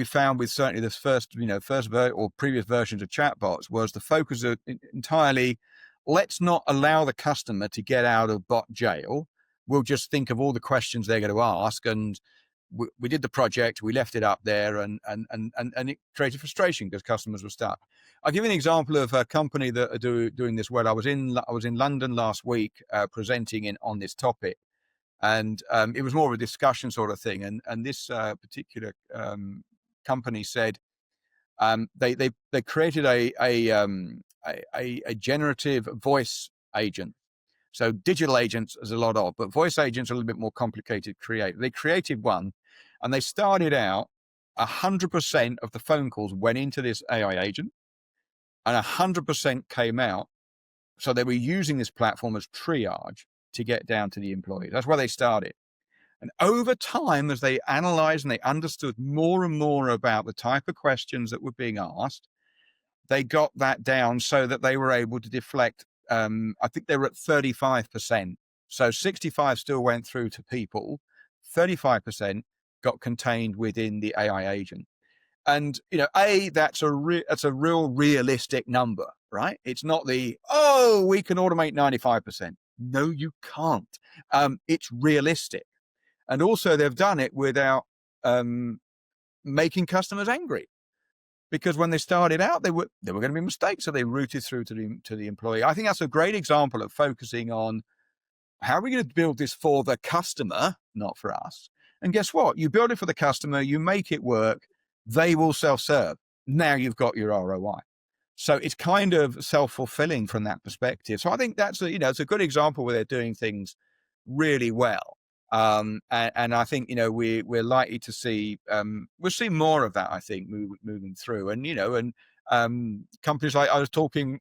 found with certainly this or previous versions of chatbots was the focus of entirely, let's not allow the customer to get out of bot jail. We'll just think of all the questions they're going to ask, and we did the project, we left it up there, and it created frustration because customers were stuck. I'll give you an example of a company that are doing this well. I was in London last week presenting on this topic, and it was more of a discussion sort of thing. And this particular company said they created a generative voice agent. So digital agents there's a lot of, but voice agents are a little bit more complicated to create. They created one, and they started out 100% of the phone calls went into this AI agent, and 100% came out. So they were using this platform as triage to get down to the employee. That's where they started. And over time, as they analyzed and they understood more and more about the type of questions that were being asked, they got that down so that they were able to deflect. I think they were at 35%. So 65 still went through to people, 35% got contained within the AI agent. And that's a real realistic number, right? It's not we can automate 95%. No, you can't. It's realistic, and also they've done it without making customers angry, because when they started out, there were going to be mistakes, so they routed through to the employee. I think that's a great example of focusing on how are we going to build this for the customer, not for us. And guess what? You build it for the customer, you make it work, they will self-serve. Now you've got your ROI. So it's kind of self-fulfilling from that perspective. So I think that's it's a good example where they're doing things really well. And I think we're likely to see we'll see more of that, I think, moving through. And companies like I was talking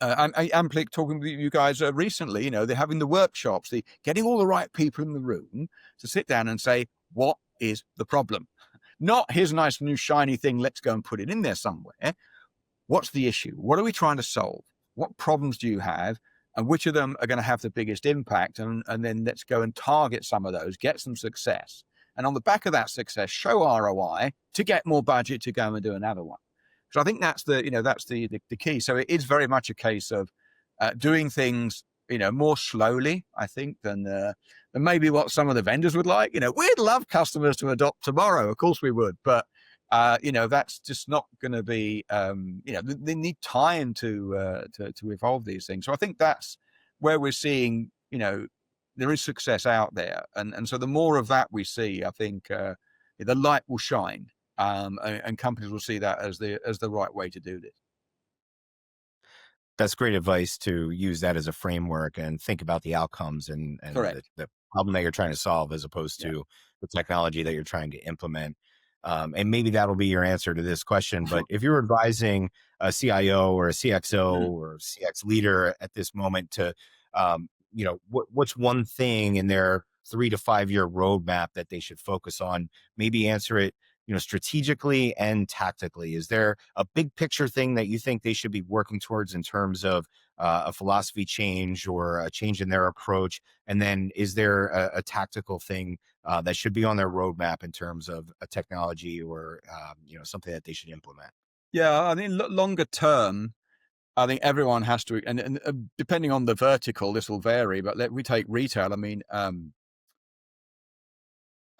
Amplix talking with you guys recently, they're having the workshops, getting all the right people in the room to sit down and say, what is the problem? Not here's a nice new shiny thing, let's go and put it in there somewhere. What's the issue? What are we trying to solve? What problems do you have? And which of them are going to have the biggest impact? And then let's go and target some of those, get some success. And on the back of that success, show ROI to get more budget to go and do another one. So I think that's the key. So it is very much a case of doing things, more slowly, I think, than maybe what some of the vendors would like. We'd love customers to adopt tomorrow. Of course we would. But, that's just not going to be, they need time to evolve these things. So I think that's where we're seeing, there is success out there. And so the more of that we see, I think the light will shine. And companies will see that as the right way to do this. That's great advice, to use that as a framework and think about the outcomes and the problem that you're trying to solve, as opposed to the technology that you're trying to implement. And maybe that'll be your answer to this question. But if you're advising a CIO or a CXO or CX leader at this moment to, what's one thing in their 3 to 5 year roadmap that they should focus on? Maybe answer it strategically and tactically. Is there a big picture thing that you think they should be working towards in terms of a philosophy change or a change in their approach? And then is there a tactical thing that should be on their roadmap in terms of a technology or something that they should implement? Yeah, I think longer term, I think everyone has to, and depending on the vertical, this will vary. But we take retail. I mean,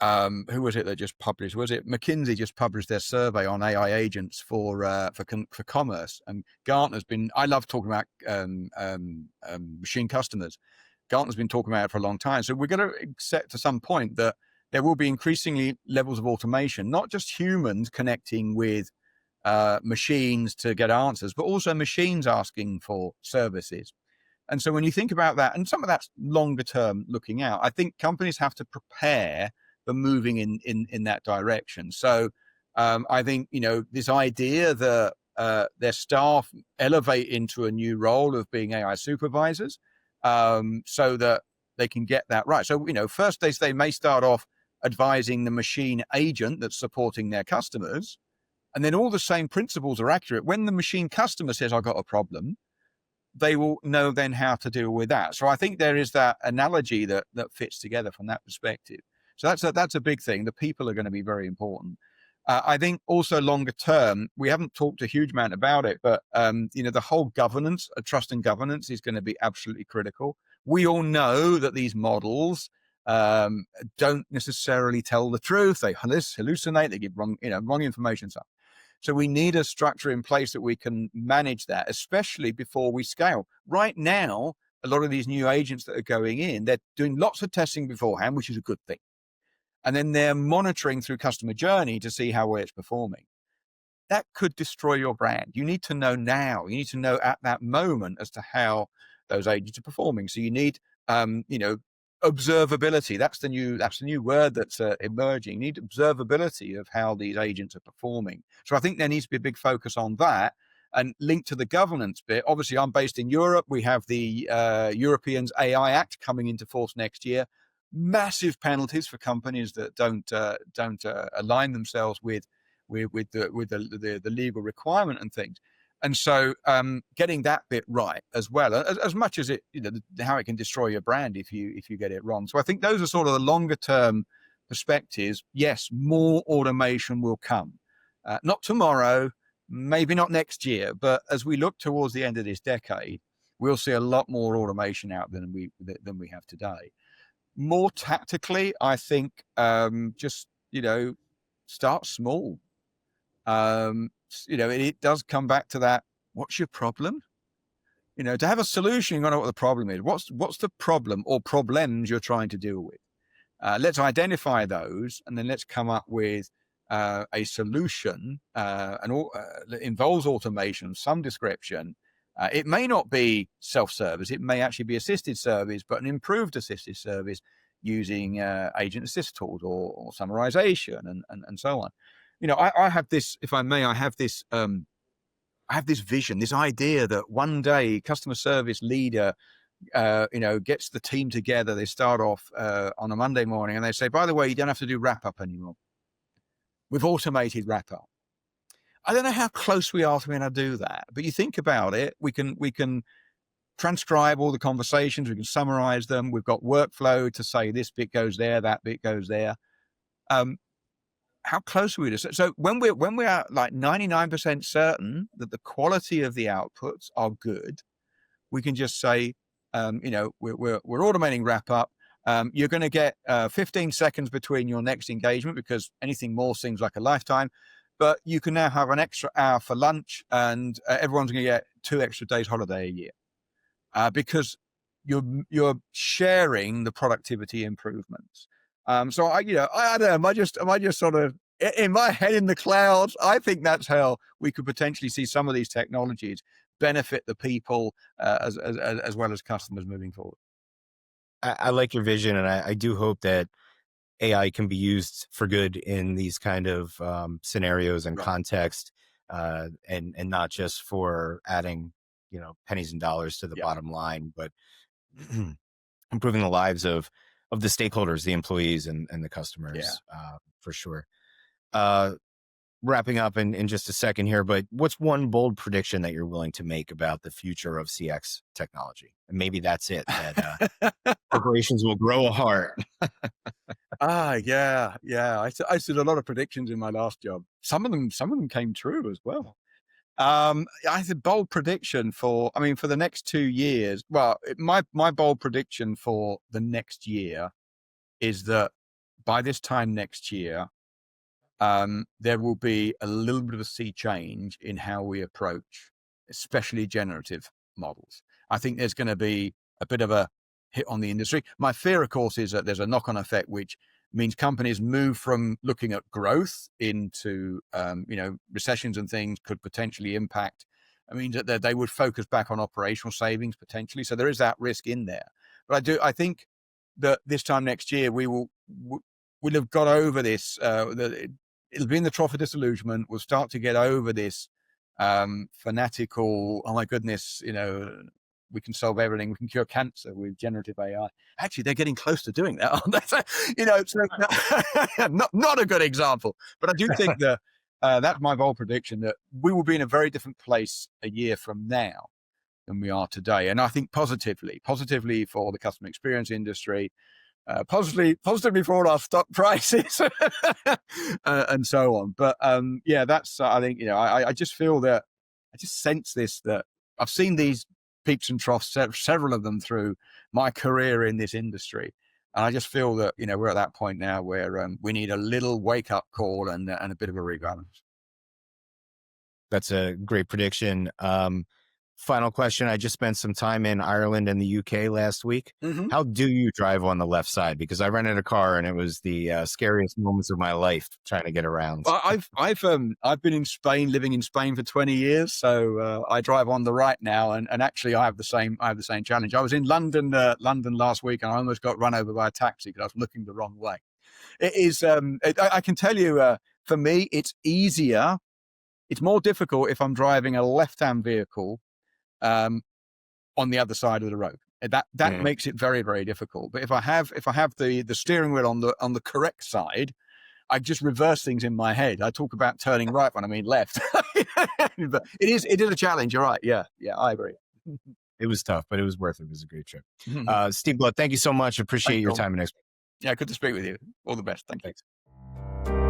who was it that just published? Was it McKinsey just published their survey on AI agents for commerce? And Gartner's been. I love talking about machine customers. Gartner's been talking about it for a long time. So we're going to accept to some point that there will be increasingly levels of automation, not just humans connecting with machines to get answers, but also machines asking for services. And so when you think about that, and some of that's longer term looking out, I think companies have to prepare for moving in that direction. So I think, this idea that their staff elevate into a new role of being AI supervisors, so that they can get that right. So, first they may start off advising the machine agent that's supporting their customers. And then all the same principles are accurate. When the machine customer says, I've got a problem, they will know then how to deal with that. So I think there is that analogy that fits together from that perspective. So that's a big thing. The people are going to be very important. I think also longer term, we haven't talked a huge amount about it, but the whole governance, trust and governance, is going to be absolutely critical. We all know that these models don't necessarily tell the truth. They hallucinate. They give wrong information. So we need a structure in place that we can manage that, especially before we scale. Right now, a lot of these new agents that are going in, they're doing lots of testing beforehand, which is a good thing. And then they're monitoring through customer journey to see how well it's performing. That could destroy your brand. You need to know now. You need to know at that moment as to how those agents are performing. So you need, observability. That's the new word that's emerging. You need observability of how these agents are performing. So I think there needs to be a big focus on that. And linked to the governance bit, obviously I'm based in Europe. We have the Europeans AI Act coming into force next year. Massive penalties for companies that don't align themselves with the legal requirement and things. And so getting that bit right as well, as much as it, how it can destroy your brand if you get it wrong. So I think those are sort of the longer term perspectives, yes, more automation will come. Not tomorrow, maybe not next year, but as we look towards the end of this decade, we'll see a lot more automation out than we have today. More tactically, I think just, start small. It does come back to that. What's your problem? To have a solution, you got to know what the problem is. What's the problem or problems you're trying to deal with? Let's identify those, and then let's come up with a solution that involves automation of some description. It may not be self-service. It may actually be assisted service, but an improved assisted service using agent assist tools or summarization and so on. I have this, if I may, I have this vision, this idea that one day customer service leader gets the team together. They start off on a Monday morning and they say, by the way, you don't have to do wrap up anymore. We've automated wrap up. I don't know how close we are to being able to do that, but you think about it, we can transcribe all the conversations. We can summarize them. We've got workflow to say this bit goes there, that bit goes there. How close are we to? So when we are like 99% certain that the quality of the outputs are good, we can just say, we're automating wrap up. You're going to get 15 seconds between your next engagement because anything more seems like a lifetime. But you can now have an extra hour for lunch, and everyone's going to get 2 extra days holiday a year because you're sharing the productivity improvements. So I don't know. Am I just sort of in my head in the clouds? I think that's how we could potentially see some of these technologies benefit the people as well as customers moving forward. I like your vision, and I do hope that AI can be used for good in these kind of scenarios and context, and not just for adding, pennies and dollars to the bottom line, but improving the lives of the stakeholders, the employees and the customers, for sure. Wrapping up in just a second here, but what's one bold prediction that you're willing to make about the future of CX technology? And maybe that's it, that corporations will grow a heart. Yeah. I did a lot of predictions in my last job. Some of them came true as well. I said bold prediction for the next 2 years. Well, my bold prediction for the next year is that by this time next year, there will be a little bit of a sea change in how we approach, especially generative models. I think there's going to be a bit of a hit on the industry. My fear, of course, is that there's a knock-on effect, which means companies move from looking at growth into, recessions and things could potentially impact. I mean, that they would focus back on operational savings potentially. So there is that risk in there. But I think that this time next year, we'll have got over this. It'll be in the trough of disillusionment. We'll start to get over this fanatical, oh my goodness, we can solve everything. We can cure cancer with generative AI. Actually, they're getting close to doing that, aren't they? So, not a good example. But I do think that that's my bold prediction, that we will be in a very different place a year from now than we are today. And I think positively for the customer experience industry, positively for all our stock prices and so on. But that's I think I just feel that I just sense this, that I've seen these peaks and troughs, several of them through my career in this industry, and I just feel that we're at that point now where we need a little wake up call and a bit of a rebalance. That's a great prediction. Final question. I just spent some time in Ireland and the UK last week. Mm-hmm. How do you drive on the left side? Because I rented a car and it was the scariest moments of my life trying to get around. Well, I've been in Spain, living in Spain for 20 years. So I drive on the right now. And actually I have the same challenge. I was in London last week and I almost got run over by a taxi because I was looking the wrong way. It is, I can tell you, for me, it's easier. It's more difficult if I'm driving a left-hand vehicle on the other side of the road. That makes it very, very difficult. But if I have the steering wheel on the correct side, I just reverse things in my head. I talk about turning right when I mean left. But it is a challenge. You're right. Yeah, I agree. It was tough, but it was worth it. It was a great trip. Steve Blood, thank you so much. Appreciate your time and expertise. Yeah, good to speak with you. All the best. Thank you. Thanks.